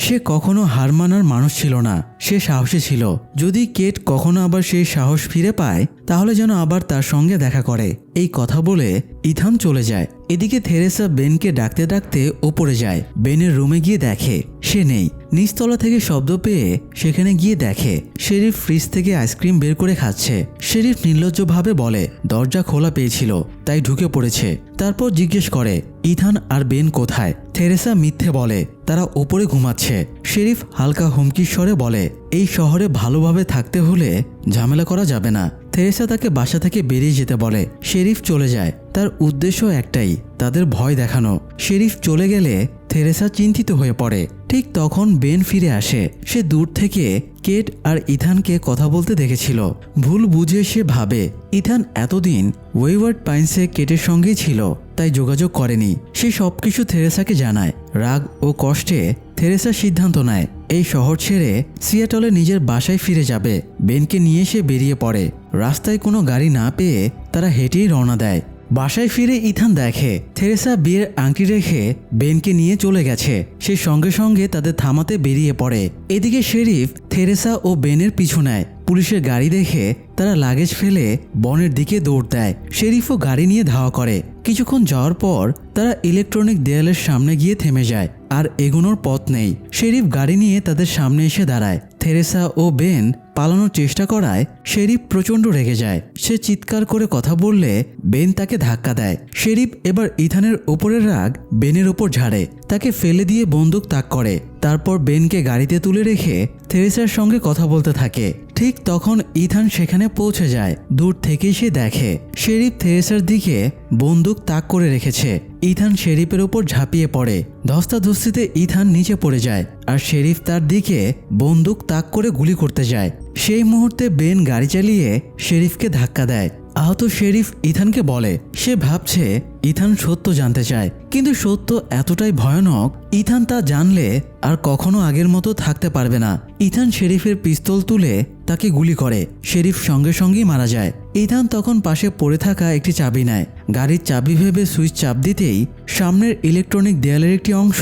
A: সে কখনো হার মানার মানুষ ছিল না, সে সাহসী ছিল। যদি কেট কখনো আবার সেই সাহস ফিরে পায় তাহলে যেন আবার তার সঙ্গে দেখা করে। এই কথা বলে ইথান চলে যায়। এদিকে থেরেসা বেনকে ডাকতে ডাকতে ওপরে যায়। বেনের রুমে গিয়ে দেখে সে নেই। নিচতলা থেকে শব্দ পেয়ে সেখানে গিয়ে দেখে শেরিফ ফ্রিজ থেকে আইসক্রিম বের করে খাচ্ছে। শেরিফ নির্লজ্জভাবে বলে দরজা খোলা পেয়েছিল তাই ঢুকে পড়েছে। তারপর জিজ্ঞেস করে ইথান আর বেন কোথায়? থেরেসা মিথ্যে বলে তারা ওপরে ঘুমাচ্ছে। শেরিফ হালকা হুমকির স্বরে বলে এই শহরে ভালোভাবে থাকতে হলে ঝামেলা করা যাবে না। থেরেসা তাকে বাসা থেকে বেরিয়ে যেতে বলে। শেরিফ চলে যায়। তার উদ্দেশ্য একটাই, তাদের ভয় দেখানো। শেরিফ চলে গেলে থেরেসা চিন্তিত হয়ে পড়ে। ঠিক তখন বেন ফিরে আসে। সে দূর থেকে কেট আর ইথানকে কথা বলতে দেখেছিল। ভুল বুঝে সে ভাবে ইথান এতদিন ওয়েওয়ার্ড পাইন্সে কেটের সঙ্গেই ছিল, তাই যোগাযোগ করেনি। সে সবকিছু থেরেসাকে জানায়। রাগ ও কষ্টে থেরেসা সিদ্ধান্ত নেয় এই শহর ছেড়ে সিয়াটলে নিজের বাসায় ফিরে যাবে। বেনকে নিয়ে সে বেরিয়ে পড়ে। রাস্তায় কোনো গাড়ি না পেয়ে তারা হেঁটেই রওনা দেয়। বাসায় ফিরে ইথান দেখে থেরেসা বিয়ের আংটি রেখে বেনকে নিয়ে চলে গেছে। সে সঙ্গে সঙ্গে তাদের থামাতে বেরিয়ে পড়ে। এদিকে শেরিফ থেরেসা ও বেনের পিছু নেয়। পুলিশের গাড়ি দেখে তারা লাগেজ ফেলে বনের দিকে দৌড় দেয়। শেরিফও গাড়ি নিয়ে ধাওয়া করে। কিছুক্ষণ যাওয়ার পর তারা ইলেকট্রনিক দেয়ালের সামনে গিয়ে থেমে যায়। আর এগোনোর পথ নেই। শেরিফ গাড়ি নিয়ে তাদের সামনে এসে দাঁড়ায়। থেরেসা ও বেন পালানোর চেষ্টা করায় শেরিফ প্রচণ্ড রেগে যায়। সে চিৎকার করে কথা বললে বেন তাকে ধাক্কা দেয়। শেরিফ এবার ইথানের ওপরের রাগ বেনের ওপর ঝাড়ে, তাকে ফেলে দিয়ে বন্দুক তাক করে। তারপর বেনকে গাড়িতে তুলে রেখে থেরেসার সঙ্গে কথা বলতে থাকে। ঠিক তখন ইথান সেখানে পৌঁছে যায়। দূর থেকে সে দেখে শেরিফ থেরেসার দিকে বন্দুক তাক করে রেখেছে। ইথান শেরিফের ওপর ঝাঁপিয়ে পড়ে। ধস্তাধস্তিতে ইথান নিচে পড়ে যায় আর শেরিফ তার দিকে বন্দুক তাক করে গুলি করতে যায়। সেই মুহূর্তে বেন গাড়ি চালিয়ে শেরিফকে ধাক্কা দেয়। আহত শেরিফ ইথানকে বলে সে ভাবছে ইথান সত্য জানতে চায়, কিন্তু সত্য এতটাই ভয়ানক ইথান তা জানলে আর কখনো আগের মতো থাকতে পারবে না। ইথান শেরিফের পিস্তল তুলে তাকে গুলি করে। শেরিফ সঙ্গে সঙ্গেই মারা যায়। ইথান তখন পাশে পড়ে থাকা একটি চাবি নেয়। গাড়ির চাবি ভেবে সুইচ চাপ দিতেই সামনের ইলেকট্রনিক দেয়ালের একটি অংশ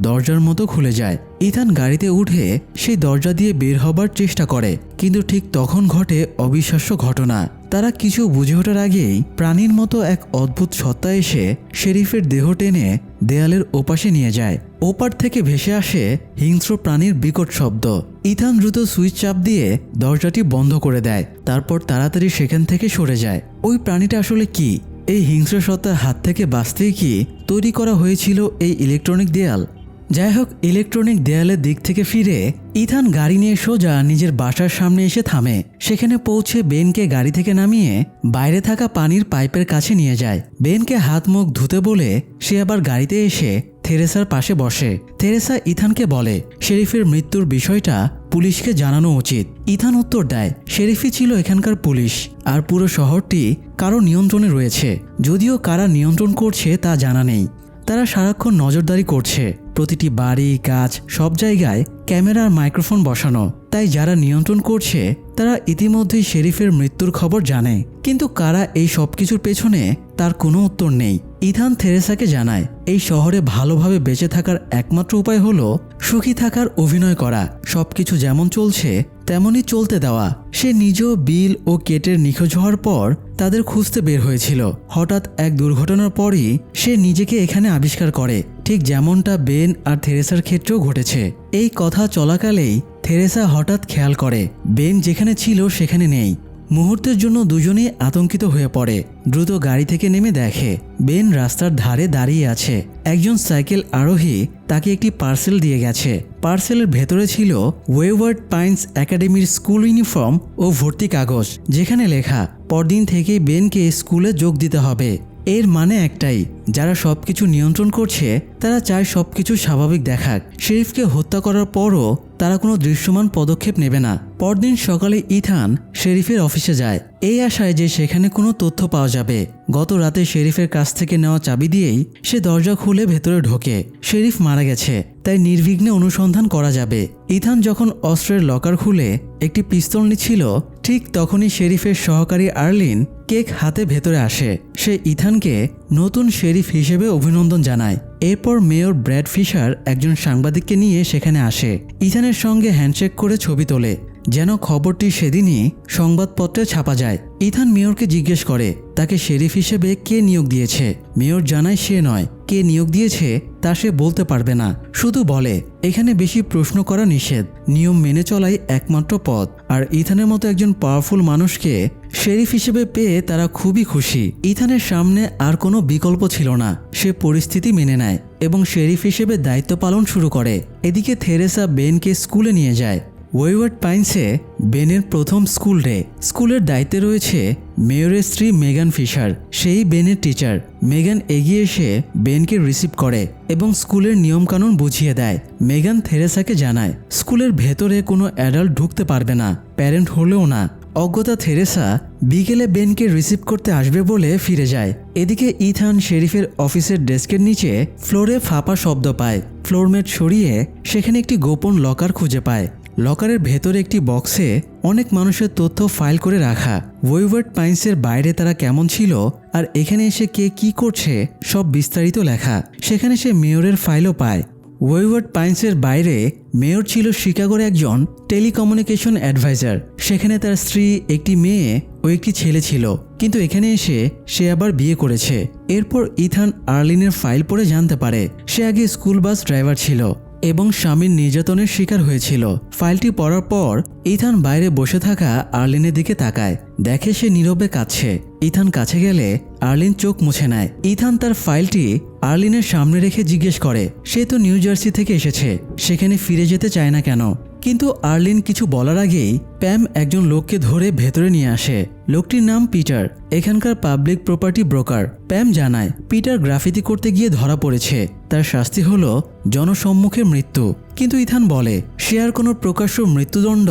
A: দরজার মতো খুলে যায়। ইথান গাড়িতে উঠে সেই দরজা দিয়ে বের হবার চেষ্টা করে, কিন্তু ঠিক তখন ঘটে অবিশ্বাস্য ঘটনা। তারা কিছু বুঝে ওঠার আগেই প্রাণীর মতো এক অদ্ভুত সত্তা এসে শেরিফের দেহ টেনে দেয়ালের ওপাশে নিয়ে যায়। ওপার থেকে ভেসে আসে হিংস্র প্রাণীর বিকট শব্দ। ইথান দ্রুত সুইচ চাপ দিয়ে দরজাটি বন্ধ করে দেয়। তারপর তাড়াতাড়ি সেখান থেকে সরে যায়। ওই প্রাণীটা আসলে কি? এই হিংস্র সত্তার হাত থেকে বাঁচতেই কি তৈরি করা হয়েছিল এই ইলেকট্রনিক দেয়াল? যাই হোক, ইলেকট্রনিক দেয়ালের দিক থেকে ফিরে ইথান গাড়ি নিয়ে সোজা নিজের বাসার সামনে এসে থামে। সেখানে পৌঁছে বেনকে গাড়ি থেকে নামিয়ে বাইরে থাকা পানির পাইপের কাছে নিয়ে যায়। বেনকে হাত মুখ ধুতে বলে সে আবার গাড়িতে এসে থেরেসার পাশে বসে। থেরেসা ইথানকে বলে শেরিফের মৃত্যুর বিষয়টা পুলিশকে জানানো উচিত। ইথান উত্তর দেয় শেরিফই ছিল এখানকার পুলিশ, আর পুরো শহরটি কারো নিয়ন্ত্রণে রয়েছে। যদিও কারা নিয়ন্ত্রণ করছে তা জানা নেই। তারা সারাক্ষণ নজরদারি করছে। প্রতিটি বাড়ি, গাছ, সব জায়গায় ক্যামেরা আর মাইক্রোফোন বসানো। তাই যারা নিয়ন্ত্রণ করছে তারা ইতিমধ্যেই শেরিফের মৃত্যুর খবর জানে, কিন্তু কারা এই সব কিছুর পেছনে তার কোনো উত্তর নেই। ইথান থেরেসাকে জানায় এই শহরে ভালোভাবে বেঁচে থাকার একমাত্র উপায় হলো সুখী থাকার অভিনয় করা, সবকিছু যেমন চলছে তেমনই চলতে দেওয়া। সে নিজেও বিল ও কেটের নিখোঁজ হওয়ার পর তাদের খুঁজতে বের হয়েছিল। হঠাৎ এক দুর্ঘটনার পরই সে নিজেকে এখানে আবিষ্কার করে, ঠিক যেমনটা বেন আর থেরেসার ক্ষেত্রেও ঘটেছে। এই কথা চলাকালেই থেরেসা হঠাৎ খেয়াল করে বেন যেখানে ছিল সেখানে নেই। মুহূর্তের জন্য দুজনেই আতঙ্কিত হয়ে পড়ে। দ্রুত গাড়ি থেকে নেমে দেখে বেন রাস্তার ধারে দাঁড়িয়ে আছে। একজন সাইকেল আরোহী তাকে একটি পার্সেল দিয়ে গেছে। পার্সেলের ভেতরে ছিল ওয়েওয়ার্ড পাইন্স একাডেমির স্কুল ইউনিফর্ম ও ভর্তি কাগজ, যেখানে লেখা পরদিন থেকেই বেনকে স্কুলে যোগ দিতে হবে। এর মানে একটাই, যারা সবকিছু নিয়ন্ত্রণ করছে তারা চায় সবকিছু স্বাভাবিক দেখাক। শেরিফকে হত্যা করার পরও তারা কোনো দৃশ্যমান পদক্ষেপ নেবে না। পরদিন সকালে ইথান শেরিফের অফিসে যায় এই আশায় যে সেখানে কোনো তথ্য পাওয়া যাবে। গত রাতে শেরিফের কাছ থেকে নেওয়া চাবি দিয়েই সে দরজা খুলে ভেতরে ঢোকে। শেরিফ মারা গেছে, তাই নির্বিঘ্নে অনুসন্ধান করা যাবে। ইথান যখন অস্ত্রের লকার খুলে একটি পিস্তল নিচ্ছিল, ঠিক তখনই শেরিফের সহকারী আর্লিন কেক হাতে ভেতরে আসে। সে ইথানকে নতুন শেরিফ হিসেবে অভিনন্দন জানায়। এরপর মেয়র ব্র্যাড ফিশার একজন সাংবাদিককে নিয়ে সেখানে আসে। ইথানের সঙ্গে হ্যান্ডশেক করে ছবি তোলে, যেন খবরটি সেদিনই সংবাদপত্রে ছাপা যায়। ইথান মেয়রকে জিজ্ঞেস করে তাকে শেরিফ হিসেবে কে নিয়োগ দিয়েছে। মেয়র জানায় সে নয়, কে নিয়োগ দিয়েছে তা সে বলতে পারবে না, শুধু বলে এখানে বেশি প্রশ্ন করা নিষেধ, নিয়ম মেনে চলাই একমাত্র পথ। আর ইথানের মতো একজন পাওয়ারফুল মানুষকে শেরিফ হিসেবে পেয়ে তারা খুবই খুশি। ইথানের সামনে আর কোনো বিকল্প ছিল না, সে পরিস্থিতি মেনে নেয় এবং শেরিফ হিসেবে দায়িত্ব পালন শুরু করে। এদিকে থেরেসা বেনকে স্কুলে নিয়ে যায়। ওয়েওয়ার্ড পাইন্সে বেনের প্রথম স্কুল ডে। স্কুলের দায়িত্বে রয়েছে মেয়রের স্ত্রী মেগান ফিশার, সেই বেনের টিচার। মেগান এগিয়ে এসে বেনকে রিসিভ করে এবং স্কুলের নিয়মকানুন বুঝিয়ে দেয়। মেগান থেরেসাকে জানায় স্কুলের ভেতরে কোনো অ্যাডাল্ট ঢুকতে পারবে না, প্যারেন্ট হলেও না। অজ্ঞতা থেরেসা বিকেলে বেনকে রিসিভ করতে আসবে বলে ফিরে যায়। এদিকে ইথান শেরিফের অফিসের ডেস্কের নিচে ফ্লোরে ফাঁপা শব্দ পায়। ফ্লোরম্যাট সরিয়ে সেখানে একটি গোপন লকার খুঁজে পায়। লকারের ভেতরে একটি বক্সে অনেক মানুষের তথ্য ফাইল করে রাখা। ওয়েওয়ার্ড পাইন্সের বাইরে তারা কেমন ছিল আর এখানে এসে কে কি করছে সব বিস্তারিত লেখা। সেখানে সে মেয়রের ফাইলও পায়। ওয়েওয়ার্ড পাইন্সের বাইরে মেয়র ছিল শিকাগোর একজন টেলিকমিউনিকেশন অ্যাডভাইজার। সেখানে তার স্ত্রী, একটি মেয়ে ও একটি ছেলে ছিল, কিন্তু এখানে এসে সে আবার বিয়ে করেছে। এরপর ইথান আর্লিনের ফাইল পড়ে জানতে পারে সে আগে স্কুল বাস ড্রাইভার ছিল এবং স্বামীর নির্যাতনের শিকার হয়েছিল। ফাইলটি পড়ার পর ইথান বাইরে বসে থাকা আর্লিনের দিকে তাকায়, দেখে সে নীরবে কাঁদছে। ইথান কাছে গেলে আর্লিন চোখ মুছে নেয়। ইথান তার ফাইলটি আর্লিনের সামনে রেখে জিজ্ঞেস করে সে তো নিউ জার্সি থেকে এসেছে, সেখানে ফিরে যেতে চায় না কেন? কিন্তু আর্লিন কিছু বলার আগেই প্যাম একজন লোককে ধরে ভেতরে নিয়ে আসে। লোকটির নাম পিটার, এখানকার পাবলিক প্রপার্টি ব্রোকার। প্যাম জানায় পিটার গ্রাফিতি করতে গিয়ে ধরা পড়েছে, তার শাস্তি হলো জনসম্মুখে মৃত্যু। কিন্তু ইথান বলে সে আর কোনো প্রকাশ্য মৃত্যুদণ্ড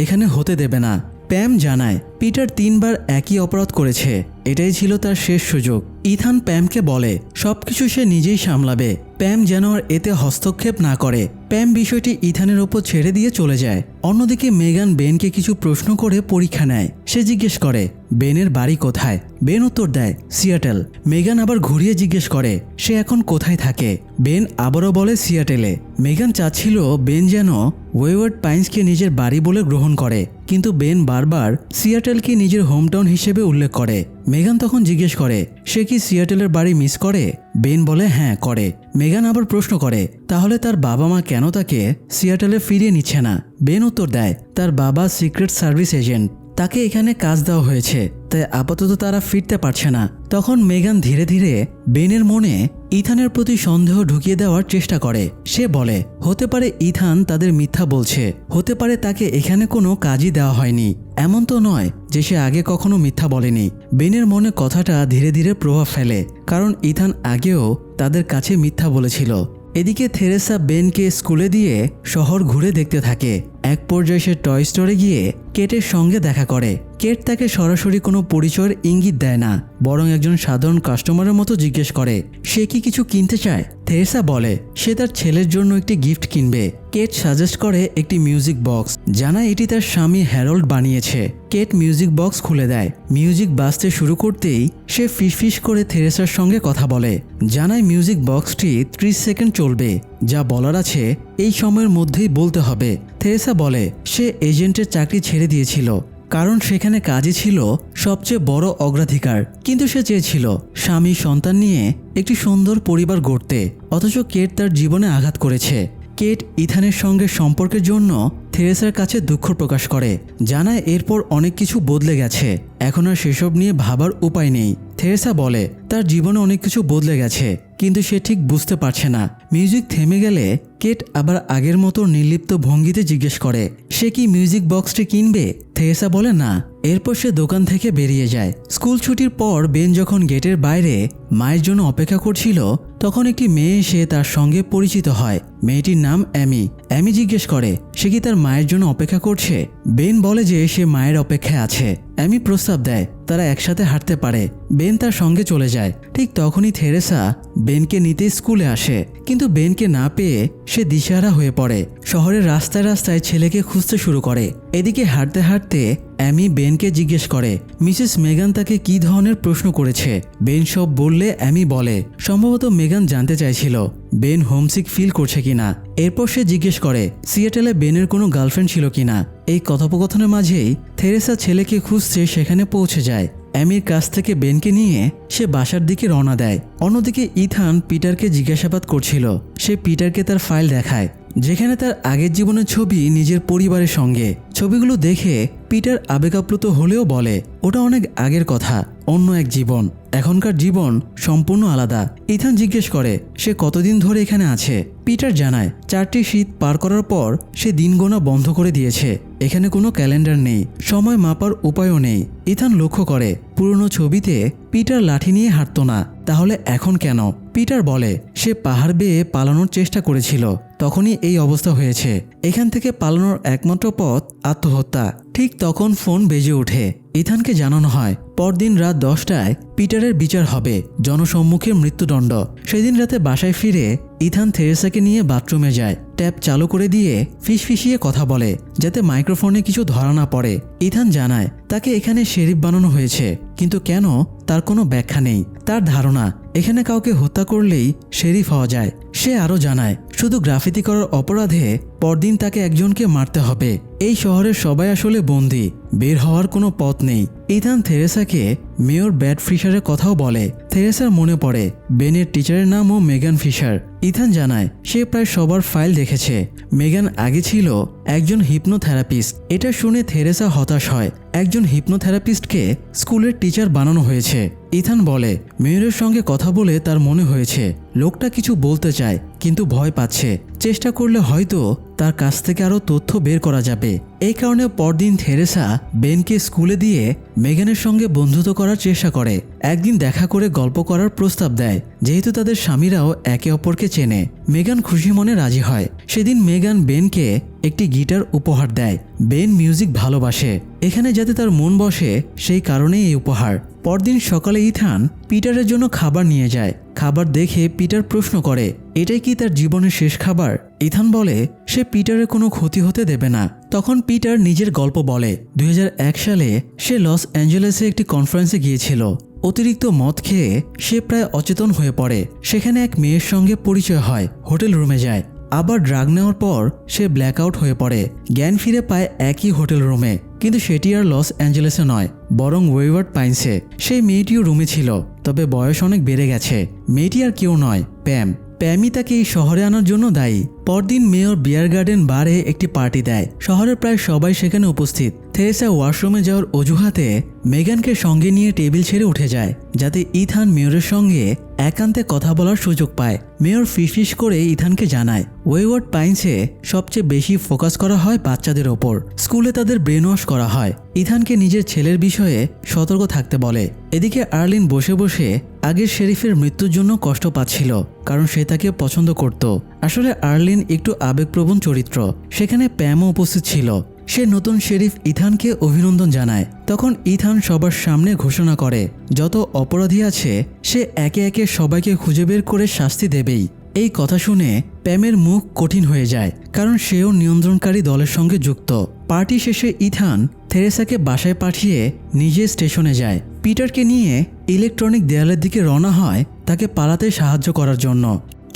A: এখানে হতে দেবে না। প্যাম জানায় পিটার 3 বার একই অপরাধ করেছে, এটাই ছিল তার শেষ সুযোগ। ইথান প্যামকে বলে সবকিছু সে নিজেই সামলাবে, প্যাম যেন আর এতে হস্তক্ষেপ না করে। প্যাম বিষয়টি ইথানের ওপর ছেড়ে দিয়ে চলে যায়। অন্যদিকে মেগান বেনকে কিছু প্রশ্ন করে পরীক্ষা নেয়। সে জিজ্ঞেস করে বেনের বাড়ি কোথায়। বেন উত্তর দেয় সিয়াটেল। মেগান আবার ঘুরিয়ে জিজ্ঞেস করে সে এখন কোথায় থাকে। বেন আবারও বলে সিয়াটেলে। মেগান চাচ্ছিল বেন যেন ওয়েওয়ার্ড পাইন্সকে নিজের বাড়ি বলে গ্রহণ করে, কিন্তু বেন বারবার সিয়াটেলকে নিজের হোমটাউন হিসেবে উল্লেখ করে। মেগান তখন জিজ্ঞেস করে সে কি সিয়াটেলের বাড়ি মিস করে। বেন বলে হ্যাঁ করে। মেগান আবার প্রশ্ন করে তাহলে তার বাবা মা কেন তাকে সিয়াটেলে ফিরিয়ে নিচ্ছে না। বেন উত্তর দেয় তার বাবা সিক্রেট সার্ভিস এজেন্ট, তাকে এখানে কাজ দেওয়া হয়েছে, তাই আপাতত তারা ফিরতে পারছে না। তখন মেগান ধীরে ধীরে বেনের মনে ইথানের প্রতি সন্দেহ ঢুকিয়ে দেওয়ার চেষ্টা করে। সে বলে হতে পারে ইথান তাদের মিথ্যা বলছে, হতে পারে তাকে এখানে কোনো কাজই দেওয়া হয়নি। এমন তো নয় যে সে আগে কখনো মিথ্যা বলেনি। বেনের মনে কথাটা ধীরে ধীরে প্রভাব ফেলে, কারণ ইথান আগেও তাদের কাছে মিথ্যা বলেছিল। এদিকে থেরেসা বেনকে স্কুলে দিয়ে শহর ঘুরে দেখতে থাকে। এক পর্যায়ে সে টয় স্টোরে গিয়ে কেটের সঙ্গে দেখা করে। কেট তাকে সরাসরি কোনো পরিচয়ের ইঙ্গিত দেয় না, বরং একজন সাধারণ কাস্টমারের মতো জিজ্ঞেস করে সে কি কিছু কিনতে চায়। থেরেসা বলে সে তার ছেলের জন্য একটি গিফট কিনবে। কেট সাজেস্ট করে একটি মিউজিক বক্স, জানায় এটি তার স্বামী হ্যারল্ড বানিয়েছে। কেট মিউজিক বক্স খুলে দেয়। মিউজিক বাজতে শুরু করতেই সে ফিসফিস করে থেরেসার সঙ্গে কথা বলে, জানায় মিউজিক বক্সটি 30 সেকেন্ড চলবে, যা বলার আছে এই সময়ের মধ্যেই বলতে হবে। থেরেসা বলে সে এজেন্টের চাকরি ছেড়ে দিয়েছিল, কারণ সেখানে কাজই ছিল সবচেয়ে বড় অগ্রাধিকার। কিন্তু সে চেয়েছিল স্বামী সন্তান নিয়ে একটি সুন্দর পরিবার গড়তে, অথচ কেট তার জীবনে আঘাত করেছে। কেট ইথানের সঙ্গে সম্পর্কের জন্য থেরেসার কাছে দুঃখ প্রকাশ করে, জানায় এরপর অনেক কিছু বদলে গেছে, এখন আর সেসব নিয়ে ভাবার উপায় নেই। থেরেসা বলে তার জীবনে অনেক কিছু বদলে গেছে, কিন্তু সে ঠিক বুঝতে পারছে না। মিউজিক থেমে গেলে কেট আবার আগের মতো নির্লিপ্ত ভঙ্গিতে জিজ্ঞেস করে সে কি মিউজিক বক্সটি কিনবে। থেরেসা বলে না। এরপর সে দোকান থেকে বেরিয়ে যায়। স্কুল ছুটির পর বেন যখন গেটের বাইরে মায়ের জন্য অপেক্ষা করছিল তখন একটি মেয়ে এসে তার সঙ্গে পরিচিত হয়। মেয়েটির নাম অ্যামি। অ্যামি জিজ্ঞেস করে সে কি তার মায়ের জন্য অপেক্ষা করছে। বেন বলে যে সে মায়ের অপেক্ষায় আছে। অ্যামি প্রস্তাব দেয় তারা একসাথে হাঁটতে পারে। বেন তার সঙ্গে চলে যায়। ঠিক তখনই থেরেসা বেনকে নিতে স্কুলে আসে, কিন্তু বেনকে না পেয়ে সে দিশেহারা হয়ে পড়ে। শহরের রাস্তায় রাস্তায় ছেলেকে খুঁজতে শুরু করে। এদিকে হাঁটতে হাঁটতে অ্যামি বেনকে জিজ্ঞেস করে মিসেস মেগান তাকে কী ধরনের প্রশ্ন করেছে। বেন সব বললে অ্যামি বলে সম্ভবত মেগান জানতে চাইছিল বেন হোমসিক ফিল করছে কিনা। এরপর সে জিজ্ঞেস করে সিয়াটেলে বেনের কোনো গার্লফ্রেন্ড ছিল কিনা। এই কথোপকথনের মাঝেই থেরেসা ছেলেকে খুঁজতে সেখানে পৌঁছে যায়। অ্যামির কাছ থেকে বেনকে নিয়ে সে বাসার দিকে রওনা দেয়। অন্যদিকে ইথান পিটারকে জিজ্ঞাসাবাদ করছিল। সে পিটারকে তার ফাইল দেখায় যেখানে তার আগের জীবনের ছবি নিজের পরিবারের সঙ্গে। ছবিগুলো দেখে পিটার আবেগাপ্লুত হলেও বলে ওটা অনেক আগের কথা, অন্য এক জীবন। এখনকার জীবন সম্পূর্ণ আলাদা। ইথান জিজ্ঞেস করে সে কতদিন ধরে এখানে আছে। পিটার জানায় 4টি শীত পার করার পর সে দিন গোনা বন্ধ করে দিয়েছে। এখানে কোনো ক্যালেন্ডার নেই, সময় মাপার উপায়ও নেই। ইথান লক্ষ্য করে পুরনো ছবিতে পিটার লাঠি নিয়ে হাঁটতো না, তাহলে এখন কেন। পিটার বলে সে পাহাড় বেয়ে পালানোর চেষ্টা করেছিল, তখনই এই অবস্থা হয়েছে। এখান থেকে পালানোর একমাত্র পথ আত্মহত্যা। ঠিক তখন ফোন বেজে ওঠে। ইথানকে জানানো হয় পরদিন রাত 10টায় পিটারের বিচার হবে, জনসম্মুখে মৃত্যুদণ্ড। সেদিন রাতে বাসায় ফিরে ইথান থেরেসাকে নিয়ে বাথরুমে যায়। ট্যাপ চালু করে দিয়ে ফিসফিসিয়ে কথা বলে যাতে মাইক্রোফোনে কিছু ধরা না পড়ে। ইথান জানায় তাকে এখানে শেরিফ বানানো হয়েছে, কিন্তু কেন তার কোনো ব্যাখ্যা নেই। তার ধারণা এখানে কাউকে হত্যা করলেই শেরিফ হওয়া যায়। সে আরও জানায় শুধু গ্রাফিতি করার অপরাধে পরদিন তাকে একজনকে মারতে হবে। এই শহরের সবাই আসলে বন্দী, বের হওয়ার কোনো পথ নেই। ইথান থেরেসাকে মেয়র ব্যাড ফিশারের কথাও বলে। থেরেসার মনে পড়ে বেনের টিচারের নামও মেগান ফিশার। ইথান জানায় সে প্রায় সবার ফাইল দেখেছে। মেগান আগে ছিল একজন হিপনোথেরাপিস্ট। এটা শুনে থেরেসা হতাশ হয়। একজন হিপনোথেরাপিস্টকে স্কুলের টিচার বানানো হয়েছে। ইথান বলে মেয়রের সঙ্গে কথা বলে তার মনে হয়েছে লোকটা কিছু বলতে চায় কিন্তু ভয় পাচ্ছে। চেষ্টা করলে হয়তো তার কাছ থেকে আরও তথ্য বের করা যাবে। এই কারণে পরদিন থেরেসা বেনকে স্কুলে দিয়ে মেগানের সঙ্গে বন্ধুত্ব করার চেষ্টা করে। একদিন দেখা করে গল্প করার প্রস্তাব দেয়, যেহেতু তাদের স্বামীরাও একে অপরকে চেনে। মেগান খুশি মনে রাজি হয়। সেদিন মেগান বেনকে একটি গিটার উপহার দেয়। বেন মিউজিক ভালোবাসে, এখানে যাতে তার মন বসে সেই কারণেই এই উপহার। পরদিন সকালে ইথান পিটারের জন্য খাবার নিয়ে যায়। খাবার দেখে পিটার প্রশ্ন করে এটাই কি তার জীবনের শেষ খাবার। ইথান বলে সে পিটারের কোনো ক্ষতি হতে দেবে না। তখন পিটার নিজের গল্প বলে 2001 সালে সে লস অ্যাঞ্জেলেসে একটি কনফারেন্সে গিয়েছিল। অতিরিক্ত মদ খেয়ে সে প্রায় অচেতন হয়ে পড়ে। সেখানে এক মেয়ের সঙ্গে পরিচয় হয়, হোটেল রুমে যায়। আবার ড্রাগ নেওয়ার পর সে ব্ল্যাকআউট হয়ে পড়ে। জ্ঞান ফিরে পায় একই হোটেল রুমে, কিন্তু সেটি আর লস অ্যাঞ্জেলেসে নয়, বরং ওয়েওয়ার্ড পাইন্সে। সেই মেয়েটিও রুমে ছিল, তবে বয়স অনেক বেড়ে গেছে। মেয়েটি আর কেউ নয়, প্যাম। প্যামই তাকে এই শহরে আনার জন্য দায়ী। পরদিন মেয়র বিয়ার গার্ডেন বারে একটি পার্টি দেয়। শহরের প্রায় সবাই সেখানে উপস্থিত। থেরেসা ওয়াশরুমে যাওয়ার অজুহাতে মেগানকে সঙ্গে নিয়ে টেবিল ছেড়ে উঠে যায়, যাতে ইথান মেয়রের সঙ্গে একান্তে কথা বলার সুযোগ পায়। মেয়র ফিসফিস করে ইথানকে জানায় ওয়েওয়ার্ড পাইন্সে সবচেয়ে বেশি ফোকাস করা হয় বাচ্চাদের ওপর। স্কুলে তাদের ব্রেন ওয়াশ করা হয়। ইথানকে নিজের ছেলের বিষয়ে সতর্ক থাকতে বলে। এদিকে আর্লিন বসে বসে আগের শেরিফের মৃত্যুর জন্য কষ্ট পাচ্ছিল, কারণ সে তাকে পছন্দ করত। আসলে আর্লিন একটু আবেগপ্রবণ চরিত্র। সেখানে প্যামও উপস্থিত ছিল। সে নতুন শেরিফ ইথানকে অভিনন্দন জানায়। তখন ইথান সবার সামনে ঘোষণা করে যত অপরাধী আছে সে একে একে সবাইকে খুঁজে বের করে শাস্তি দেবেই। এই কথা শুনে প্যামের মুখ কঠিন হয়ে যায়, কারণ সেও নিয়ন্ত্রণকারী দলের সঙ্গে যুক্ত। পার্টি শেষে ইথান থেরেসাকে বাসায় পাঠিয়ে নিজে স্টেশনে যায়। পিটারকে নিয়ে ইলেকট্রনিক দেয়ালের দিকে রওনা হয় তাকে পালাতে সাহায্য করার জন্য।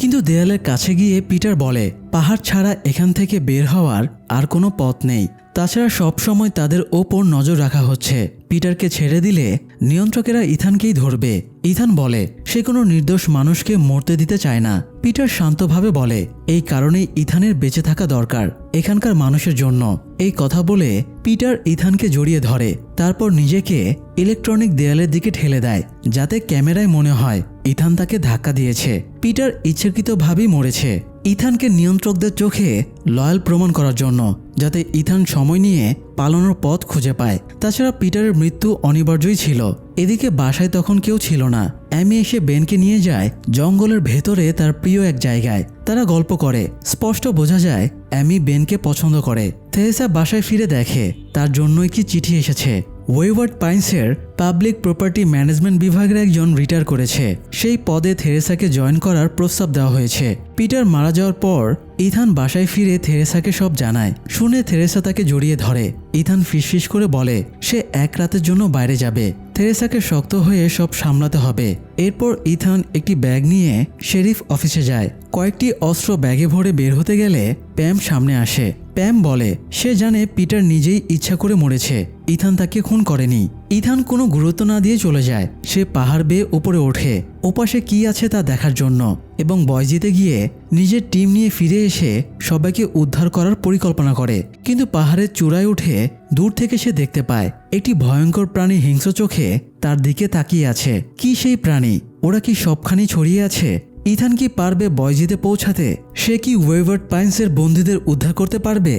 A: কিন্তু দেয়ালের কাছে গিয়ে পিটার বলে পাহাড় ছাড়া এখান থেকে বের হওয়ার আর কোনো পথ নেই। তাছাড়া সবসময় তাদের ওপর নজর রাখা হচ্ছে। পিটারকে ছেড়ে দিলে নিয়ন্ত্রকেরা ইথানকেই ধরবে। ইথান বলে সে সে কোনো নির্দোষ মানুষকে মরতে দিতে চায় না। পিটার শান্তভাবে বলে, এই কারণেই ইথানের বেঁচে থাকা দরকার এখানকার মানুষের জন্য। এই কথা বলে পিটার ইথানকে জড়িয়ে ধরে, তারপর নিজেকে ইলেকট্রনিক দেয়ালের দিকে ঠেলে দেয় যাতে ক্যামেরায় মনে হয় ইথান তাকে ধাক্কা দিয়েছে। পিটার ইচ্ছাকৃতভাবেই মরেছে ইথানকে নিয়ন্ত্রকদের চোখে লয়াল প্রমাণ করার জন্য, যাতে ইথান সময় নিয়ে পালানোর পথ খুঁজে পায়। তাছাড়া পিটারের মৃত্যু অনিবার্যই ছিল। এদিকে বাসায় তখন কেউ ছিল না। অ্যামি এসে বেনকে নিয়ে যায় জঙ্গলের ভেতরে তার প্রিয় এক জায়গায়। তারা গল্প করে। স্পষ্ট বোঝা যায় অ্যামি বেনকে পছন্দ করে। থেরেসা বাসায় ফিরে দেখে তার জন্য একটি চিঠি এসেছে। ওয়েওয়ার্ড পাইন্সের পাবলিক প্রপার্টি ম্যানেজমেন্ট বিভাগের একজন রিটায়ার করেছে, সেই পদে থেরেসাকে জয়েন করার প্রস্তাব দেওয়া হয়েছে। পিটার মারা যাওয়ার পর ইথান বাসায় ফিরে থেরেসাকে সব জানায়। শুনে থেরেসা তাকে জড়িয়ে ধরে। ইথান ফিসফিস করে বলে সে এক রাতের জন্য বাইরে যাবে। থেরেসাকে শক্ত হয়ে সব সামলাতে হবে। এরপর ইথান একটি ব্যাগ নিয়ে শেরিফ অফিসে যায়। কয়েকটি অস্ত্র ব্যাগে ভরে বের হতে গেলে প্যাম সামনে আসে। প্যাম বলে সে জানে পিটার নিজেই ইচ্ছা করে মরেছে, ইথান তাকে খুন করেনি। ইথান কোনো গুরুত্ব না দিয়ে চলে যায়। সে পাহাড় বেয়ে উপরে ওঠে ওপাশে কি আছে তা দেখার জন্য, এবং বয়জিতে গিয়ে নিজের টিম নিয়ে ফিরে এসে সবাইকে উদ্ধার করার পরিকল্পনা করে। কিন্তু পাহাড়ের চূড়ায় উঠে দূর থেকে সে দেখতে পায় একটি ভয়ঙ্কর প্রাণী হিংস্র চোখে তার দিকে তাকিয়ে আছে। কি সেই প্রাণী? ওরা কি সবখানি ছড়িয়ে আছে? ইথান কি পারবে বয়জিতে পৌঁছাতে? সে কি ওয়েওয়ার্ড পাইন্সের বন্দীদের উদ্ধার করতে পারবে?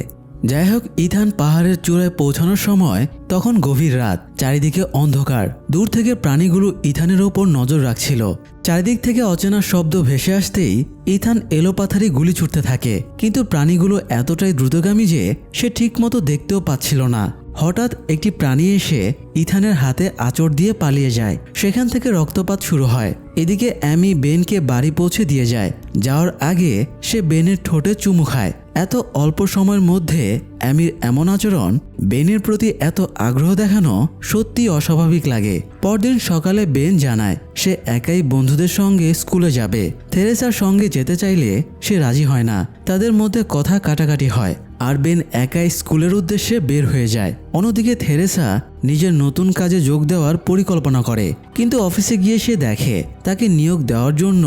A: যাই হোক, ইথান পাহাড়ের চূড়ায় পৌঁছানোর সময় তখন গভীর রাত, চারিদিকে অন্ধকার। দূর থেকে প্রাণীগুলো ইথানের ওপর নজর রাখছিল। চারিদিক থেকে অচেনা শব্দ ভেসে আসতেই ইথান এলোপাথারি গুলি ছুটতে থাকে, কিন্তু প্রাণীগুলো এতটাই দ্রুতগামী যে সে ঠিকমতো দেখতেও পাচ্ছিল না। হঠাৎ একটি প্রাণী এসে ইথানের হাতে আঁচড় দিয়ে পালিয়ে যায়। সেখান থেকে রক্তপাত শুরু হয়। এদিকে অ্যামি বেনকে বাড়ি পৌঁছে দিয়ে যায়। যাওয়ার আগে সে বেনের ঠোঁটে চুমু খায়। এত অল্প সময়ের মধ্যে অ্যামির এমন আচরণ, বেনের প্রতি এত আগ্রহ দেখানো সত্যি অস্বাভাবিক লাগে। পরদিন সকালে বেন জানায় সে একাই বন্ধুদের সঙ্গে স্কুলে যাবে। থেরেসার সঙ্গে যেতে চাইলে সে রাজি হয় না। তাদের মধ্যে কথা কাটাকাটি হয় আর বেন একাই স্কুলের উদ্দেশ্যে বের হয়ে যায়। অন্যদিকে থেরেসা নিজের নতুন কাজে যোগ দেওয়ার পরিকল্পনা করে, কিন্তু অফিসে গিয়ে সে দেখে তাকে নিয়োগ দেওয়ার জন্য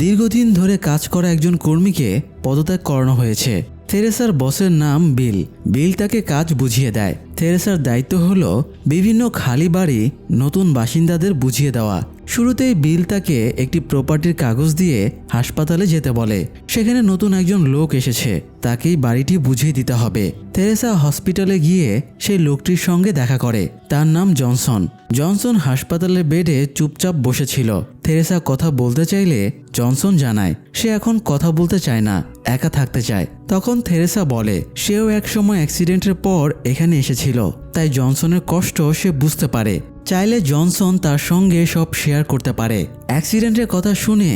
A: দীর্ঘদিন ধরে কাজ করা একজন কর্মীকে পদত্যাগ করানো হয়েছে। থেরেসার বসের নাম বিল। বিল তাকে কাজ বুঝিয়ে দেয়। থেরেসার দায়িত্ব হলো বিভিন্ন খালি বাড়ি নতুন বাসিন্দাদের বুঝিয়ে দেওয়া। শুরুতেই বিল তাকে একটি প্রপার্টির কাগজ দিয়ে হাসপাতালে যেতে বলে। সেখানে নতুন একজন লোক এসেছে, তাকেই বাড়িটি বুঝিয়ে দিতে হবে। থেরেসা হসপিটালে গিয়ে সেই লোকটির সঙ্গে দেখা করে। তার নাম জনসন। জনসন হাসপাতালের বেডে চুপচাপ বসেছিল। থেরেসা কথা বলতে চাইলে জনসন জানায় সে এখন কথা বলতে চায় না, একা থাকতে চায়। তখন থেরেসা বলে সেও একসময় অ্যাক্সিডেন্টের পর এখানে এসেছিল, তাই জনসনের কষ্ট সে বুঝতে পারে। চাইলে জনসন তার সঙ্গে সব শেয়ার করতে পারে। অ্যাক্সিডেন্টের কথা শুনে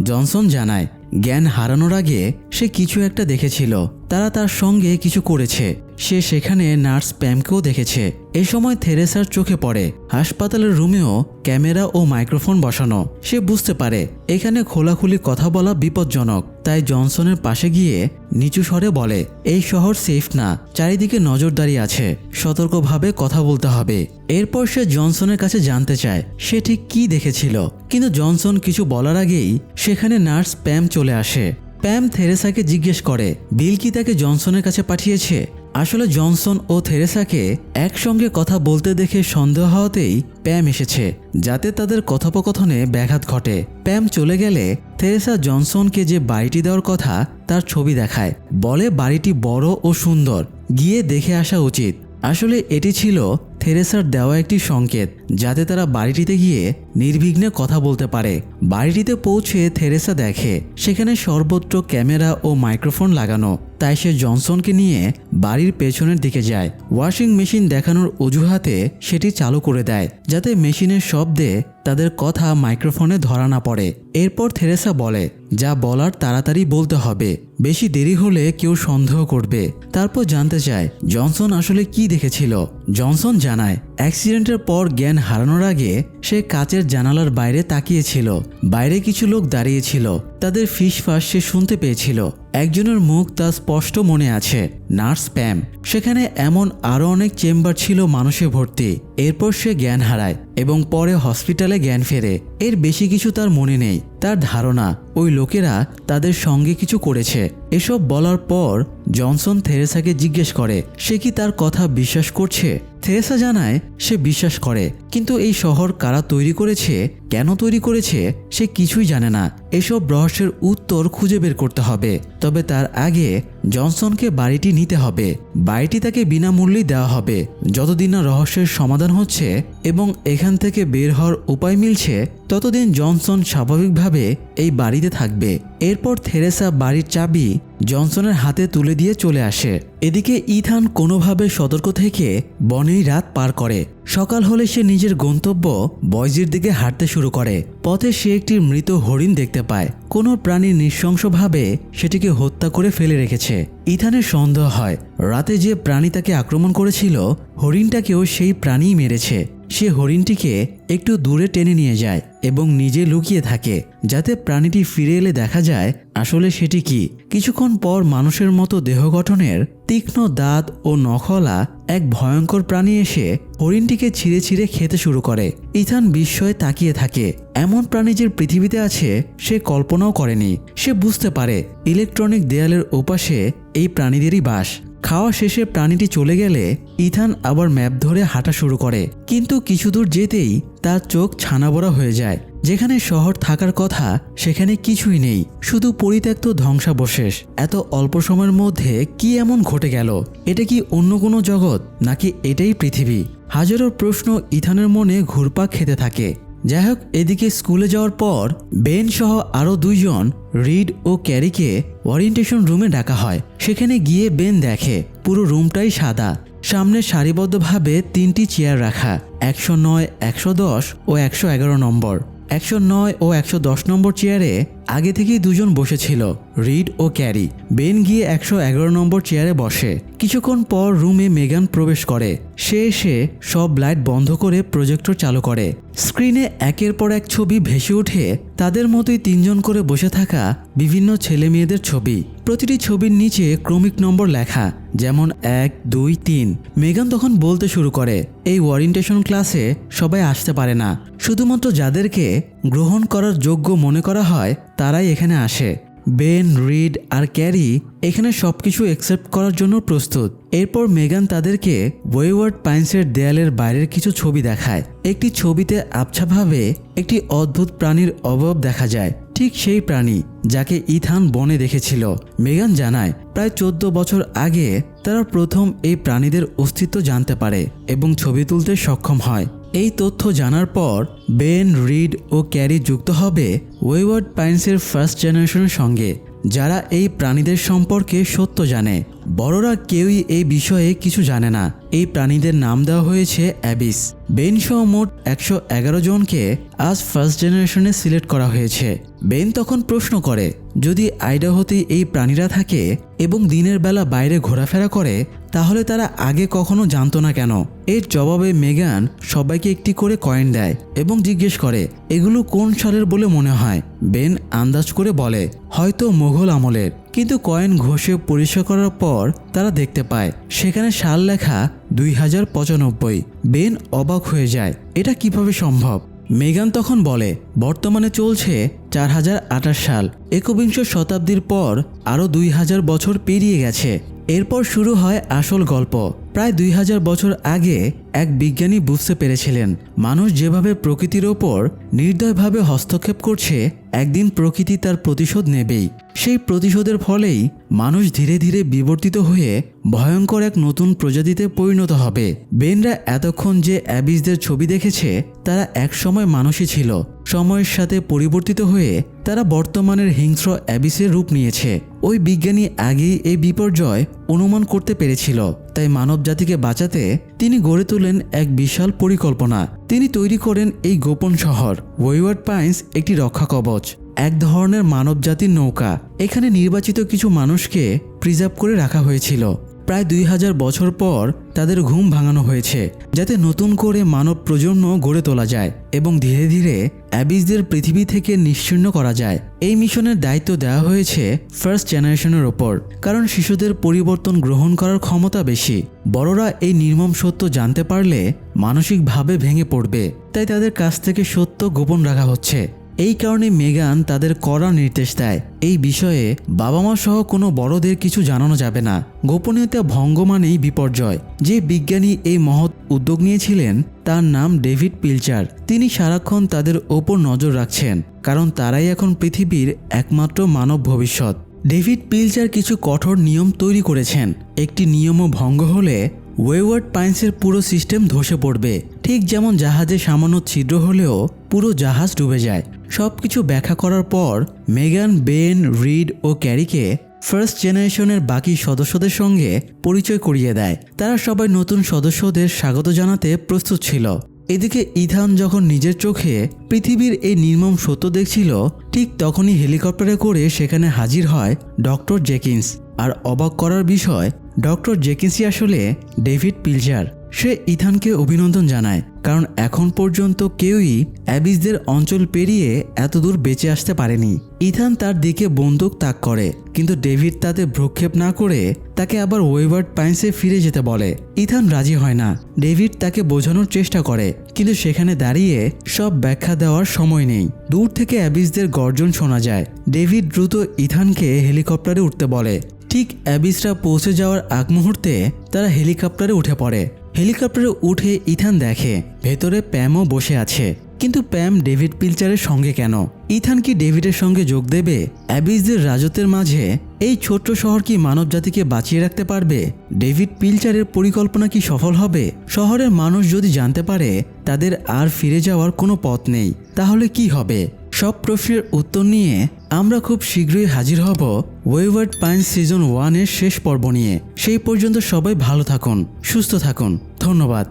A: জনসন জানায় জ্ঞান হারানোর আগে সে কিছু একটা দেখেছিল, তারা তার সঙ্গে কিছু করেছে। সে সেখানে নার্স প্যামকেও দেখেছে। এ সময় থেরেসার চোখে পড়ে হাসপাতালের রুমেও ক্যামেরা ও মাইক্রোফোন বসানো। সে বুঝতে পারে এখানে খোলাখুলি কথা বলা বিপজ্জনক, তাই জনসনের পাশে গিয়ে নিচু স্বরে বলে এই শহর সেফ না, চারিদিকে নজরদারি আছে, সতর্কভাবে কথা বলতে হবে। এরপর সে জনসনের কাছে জানতে চায় সে ঠিক কী দেখেছিল, কিন্তু জনসন কিছু বলার আগেই সেখানে নার্স প্যাম চলে আসে। প্যাম থেরেসাকে জিজ্ঞেস করে বিল কি তাকে জনসনের কাছে পাঠিয়েছে। আসলে জনসন ও থেরেসাকে একসঙ্গে কথা বলতে দেখে সন্দেহ হওয়াতেই প্যাম এসেছে, যাতে তাদের কথোপকথনে ব্যাঘাত ঘটে। প্যাম চলে গেলে থেরেসা জনসনকে যে বাড়িটি দেওয়ার কথা তার ছবি দেখায়, বলে বাড়িটি বড় ও সুন্দর, গিয়ে দেখে আসা উচিত। আসলে এটি ছিল থেরেসার দেওয়া একটি সংকেত, যাতে তারা বাড়িটিতে গিয়ে নির্বিঘ্নে কথা বলতে পারে। বাড়িটিতে পৌঁছে থেরেসা দেখে সেখানে সর্বত্র ক্যামেরা ও মাইক্রোফোন লাগানো, তাই সে জনসনকে নিয়ে বাড়ির পেছনের দিকে যায়। ওয়াশিং মেশিন দেখানোর অজুহাতে সেটি চালু করে দেয়, যাতে মেশিনের শব্দে তাদের কথা মাইক্রোফোনে ধরা না পড়ে। এরপর থেরেসা বলে যা বলার তাড়াতাড়ি বলতে হবে, বেশি দেরি হলে কেউ সন্দেহ করবে। তারপর জানতে চায় জনসন আসলে কি দেখেছিল। জনসন জানায় অ্যাক্সিডেন্টের পর জ্ঞান হারানোর আগে সে কাচের জানালার বাইরে তাকিয়েছিল। বাইরে কিছু লোক দাঁড়িয়েছিল, তাদের ফিসফাস সে শুনতে পেয়েছিল। একজনের মুখ তার স্পষ্ট মনে আছে, নার্স প্যাম। সেখানে এমন আরও অনেক চেম্বার ছিল মানুষে ভর্তি। এরপর সে জ্ঞান হারায় এবং পরে হসপিটালে জ্ঞান ফেরে। এর বেশি কিছু তার মনে নেই। তার ধারণা ওই লোকেরা তাদের সঙ্গে কিছু করেছে। এসব বলার পর জনসন থেরেসাকে জিজ্ঞেস করে সে কি তার কথা বিশ্বাস করছে। থেরেসা জানায় সে বিশ্বাস করে, কিন্তু এই শহর কারা তৈরি করেছে, কেন তৈরি করেছে সে কিছুই জানে না। এসব রহস্যের উত্তর খুঁজে বের করতে হবে। তবে তার আগে জনসনকে বাড়িটি নিতে হবে। বাড়িটি তাকে বিনামূল্যেই দেওয়া হবে যতদিন না রহস্যের সমাধান হচ্ছে এবং এখান থেকে বের হওয়ার উপায় মিলছে ততদিন জনসন স্বাভাবিকভাবে এই বাড়িতে থাকবে। এরপর থেরেসা বাড়ির চাবি জনসনের হাতে তুলে দিয়ে চলে আসে। এদিকে ইথান কোনোভাবে সতর্ক থেকে বনেই রাত পার করে। সকাল হলে সে নিজের গন্তব্য বয়েজের দিকে হাঁটতে শুরু করে। পথে সে একটি মৃত হরিণ দেখতে পায়। কোনো প্রাণী নৃশংসভাবে সেটিকে হত্যা করে ফেলে রেখেছে। ইথানের সন্দেহ হয় রাতে যে প্রাণী তাকে আক্রমণ করেছিল হরিণটাকেও সেই প্রাণীই মেরেছে। সে হরিণটিকে একটু দূরে টেনে নিয়ে যায় এবং নিজে লুকিয়ে থাকে যাতে প্রাণীটি ফিরে এলে দেখা যায় আসলে সেটি কি। কিছুক্ষণ পর মানুষের মতো দেহ গঠনের তীক্ষ্ণ দাঁত ও নখওয়ালা এক ভয়ঙ্কর প্রাণী এসে হরিণটিকে ছিঁড়ে ছিঁড়ে খেতে শুরু করে। ইথান বিস্ময়ে তাকিয়ে থাকে। এমন প্রাণী যে পৃথিবীতে আছে সে কল্পনাও করেনি। সে বুঝতে পারে ইলেকট্রনিক দেয়ালের ওপাশে এই প্রাণীদেরই বাস। খাওয়া শেষে প্রাণীটি চলে গেলে ইথান আবার ম্যাপ ধরে হাঁটা শুরু করে, কিন্তু কিছু দূর যেতেই তার চোখ ছানাবড়া হয়ে যায়। যেখানে শহর থাকার কথা সেখানে কিছুই নেই, শুধু পরিত্যক্ত ধ্বংসাবশেষ। এত অল্প সময়ের মধ্যে কি এমন ঘটে গেল? এটা কি অন্য কোনো জগৎ নাকি এটাই পৃথিবী? হাজারো প্রশ্ন ইথানের মনে ঘুরপাক খেতে থাকে। যাই হোক, এদিকে স্কুলে যাওয়ার পর বেন সহ আরও দুইজন রিড ও ক্যারিকে ওরিয়েন্টেশন রুমে ডাকা হয়। সেখানে গিয়ে বেন দেখে পুরো রুমটাই সাদা। সামনে সারিবদ্ধভাবে 3টি চেয়ার রাখা, 109, 110 ও 111 নম্বর। 109 ও 110 নম্বর চেয়ারে আগে থেকেই দুজন বসেছিল, রিড ও ক্যারি। বেন গিয়ে 111 নম্বর চেয়ারে বসে। কিছুক্ষণ পর রুমে মেগান প্রবেশ করে। সে এসে সব লাইট বন্ধ করে প্রজেক্টর চালু করে। স্ক্রিনে একের পর এক ছবি ভেসে ওঠে। তাদের মতোই 3 জন করে বসে থাকা বিভিন্ন ছেলে মেয়েদের ছবি। প্রতিটি ছবির নিচে ক্রমিক নম্বর লেখা, যেমন 1, 2, 3। মেগান তখন বলতে শুরু করে, এই ওরিয়েন্টেশন ক্লাসে সবাই আসতে পারে না, শুধুমাত্র যাদেরকে গ্রহণ করার যোগ্য মনে করা হয় তারাই এখানে আসে। বেন, রিড আর ক্যারি এখানে সবকিছু অ্যাকসেপ্ট করার জন্য প্রস্তুত। এরপর মেগান তাদেরকে ওয়েওয়ার্ড পাইন্সের দেয়ালের বাইরের কিছু ছবি দেখায়। একটি ছবিতে আবছাভাবে একটি অদ্ভুত প্রাণীর অবয়ব দেখা যায়, ঠিক সেই প্রাণী যাকে ইথান বনে দেখেছিল। মেগান জানায় প্রায় 14 বছর আগে তারা প্রথম এই প্রাণীদের অস্তিত্ব জানতে পারে এবং ছবি তুলতে সক্ষম হয়। এই তথ্য জানার পর বেন, রিড ও ক্যারি যুক্ত হবে ওয়েওয়ার্ড পাইন্সের ফার্স্ট জেনারেশনের সঙ্গে, যারা এই প্রাণীদের সম্পর্কে সত্য জানে। বড়রা কেউই এই বিষয়ে কিছু জানে না। এই প্রাণীদের নাম দেওয়া হয়েছে অ্যাবিস। বেন সহ মোট 111 জনকে আজ ফার্স্ট জেনারেশনে সিলেক্ট করা হয়েছে। বেন তখন প্রশ্ন করে, যদি আইডাহোতে এই প্রাণীরা থাকে এবং দিনের বেলা বাইরে ঘোরাফেরা করে তাহলে তারা আগে কখনো জানতো না কেন? এর জবাবে মেগান সবাইকে একটি করে কয়েন দেয় এবং জিজ্ঞেস করে এগুলো কোন সালের বলে মনে হয়। বেন আন্দাজ করে বলে হয়তো মোগল আমলের, কিন্তু কয়েন ঘষে পরিষ্কার করার পর তারা দেখতে পায় সেখানে সাল লেখা 2095। বেন অবাক হয়ে যায়, এটা কিভাবে সম্ভব? মেগান তখন বলে বর্তমানে চলছে 4028 সাল। একবিংশ শতাব্দীর পর আরও 2000 বছর পেরিয়ে গেছে। এরপর শুরু হয় আসল গল্প। প্রায় 2000 বছর আগে এক বিজ্ঞানী বুঝতে পেরেছিলেন মানুষ যেভাবে প্রকৃতির ওপর নির্দয়ভাবে হস্তক্ষেপ করছে একদিন প্রকৃতি তার প্রতিশোধ নেবেই। সেই প্রতিশোধের ফলেই মানুষ ধীরে ধীরে বিবর্তিত হয়ে ভয়ঙ্কর এক নতুন প্রজাতিতে পরিণত হবে। বেনরা এতক্ষণ যে অ্যাবিসদের ছবি দেখেছে তারা একসময় মানুষই ছিল। সময়ের সাথে পরিবর্তিত হয়ে তারা বর্তমানের হিংস্র অ্যাবিসের রূপ নিয়েছে। ওই বিজ্ঞানী আগেই এই বিপর্যয় অনুমান করতে পেরেছিল, তাই মানব জাতিকে বাঁচাতে তিনি গড়ে তোলেন এক বিশাল পরিকল্পনা। তিনি তৈরি করেন এই গোপন শহর ওয়েওয়ার্ড পাইন্স, একটি রক্ষা কবচ, এক ধরনের মানব জাতির নৌকা। এখানে নির্বাচিত কিছু মানুষকে প্রিজার্ভ করে রাখা হয়েছিল। প্রায় 2000 বছর পর তাদের ঘুম ভাঙানো হয়েছে, যাতে নতুন করে মানব প্রজন্ম গড়ে তোলা যায় এবং ধীরে ধীরে অ্যাবিসদের পৃথিবী থেকে নিশ্চিহ্ন করা যায়। এই মিশনের দায়িত্ব দেওয়া হয়েছে ফার্স্ট জেনারেশনের ওপর, কারণ শিশুদের পরিবর্তন গ্রহণ করার ক্ষমতা বেশি। বড়রা এই নির্মম সত্য জানতে পারলে মানসিকভাবে ভেঙে পড়বে, তাই তাদের কাছ থেকে সত্য গোপন রাখা হচ্ছে। এই কারণে মেগান তাদের কড়া নির্দেশ দেয়, এই বিষয়ে বাবা মা সহ কোনো বড়দের কিছু জানানো যাবে না। গোপনীয়তা ভঙ্গ মানেই বিপর্যয়। যে বিজ্ঞানী এই মহৎ উদ্যোগ নিয়েছিলেন তার নাম ডেভিড পিলচার। তিনি সারাক্ষণ তাদের ওপর নজর রাখছেন, কারণ তারাই এখন পৃথিবীর একমাত্র মানব ভবিষ্যৎ। ডেভিড পিলচার কিছু কঠোর নিয়ম তৈরি করেছেন। একটি নিয়মও ভঙ্গ হলে ওয়েওয়ার্ড পাইন্সের পুরো সিস্টেম ধসে পড়বে, ঠিক যেমন জাহাজে সামান্য ছিদ্র হলেও পুরো জাহাজ ডুবে যায়। সবকিছু ব্যাখ্যা করার পর মেগান বেন, রিড ও ক্যারিকে ফার্স্ট জেনারেশনের বাকি সদস্যদের সঙ্গে পরিচয় করিয়ে দেয়। তারা সবাই নতুন সদস্যদের স্বাগত জানাতে প্রস্তুত ছিল। এদিকে ইথান যখন নিজের চোখে পৃথিবীর এই নির্মম সত্য দেখছিল, ঠিক তখনই হেলিকপ্টারে করে সেখানে হাজির হয় ডক্টর জেকিন্স। আর অবাক করার বিষয়, ডক্টর জেকিন্সই আসলে ডেভিড পিলচার। সে ইথানকে অভিনন্দন জানায়, কারণ এখন পর্যন্ত কেউই অ্যাবিসদের অঞ্চল পেরিয়ে এতদূর বেঁচে আসতে পারেনি। ইথান তার দিকে বন্দুক তাক করে, কিন্তু ডেভিড তাতে ভ্রুক্ষেপ না করে তাকে আবার ওয়েওয়ার্ড পাইন্সে ফিরে যেতে বলে। ইথান রাজি হয় না। ডেভিড তাকে বোঝানোর চেষ্টা করে, কিন্তু সেখানে দাঁড়িয়ে সব ব্যাখ্যা দেওয়ার সময় নেই। দূর থেকে অ্যাবিসদের গর্জন শোনা যায়। ডেভিড দ্রুত ইথানকে হেলিকপ্টারে উঠতে বলে। ঠিক অ্যাবিসরা পৌঁছে যাওয়ার আগ মুহূর্তে তারা হেলিকপ্টারে উঠে পড়ে। হেলিকপ্টারে উঠে ইথান দেখে ভেতরে প্যামও বসে আছে, কিন্তু প্যাম ডেভিড পিলচারের সঙ্গে কেন? ইথান কি ডেভিডের সঙ্গে যোগ দেবে? অ্যাবিসদের রাজত্বের মাঝে এই ছোট্ট শহর কি মানবজাতিকে বাঁচিয়ে রাখতে পারবে? ডেভিড পিলচারের পরিকল্পনা কি সফল হবে? শহরের মানুষ যদি জানতে পারে তাদের আর ফিরে যাওয়ার কোনো পথ নেই, তাহলে কি হবে? সব প্রশ্নের উত্তর নিয়ে আমরা খুব শীঘ্রই হাজির হব ওয়েওয়ার্ড পাইন্স সিজন 1 এর শেষ পর্ব নিয়ে। সেই পর্যন্ত সবাই ভালো থাকুন, সুস্থ থাকুন। ধন্যবাদ।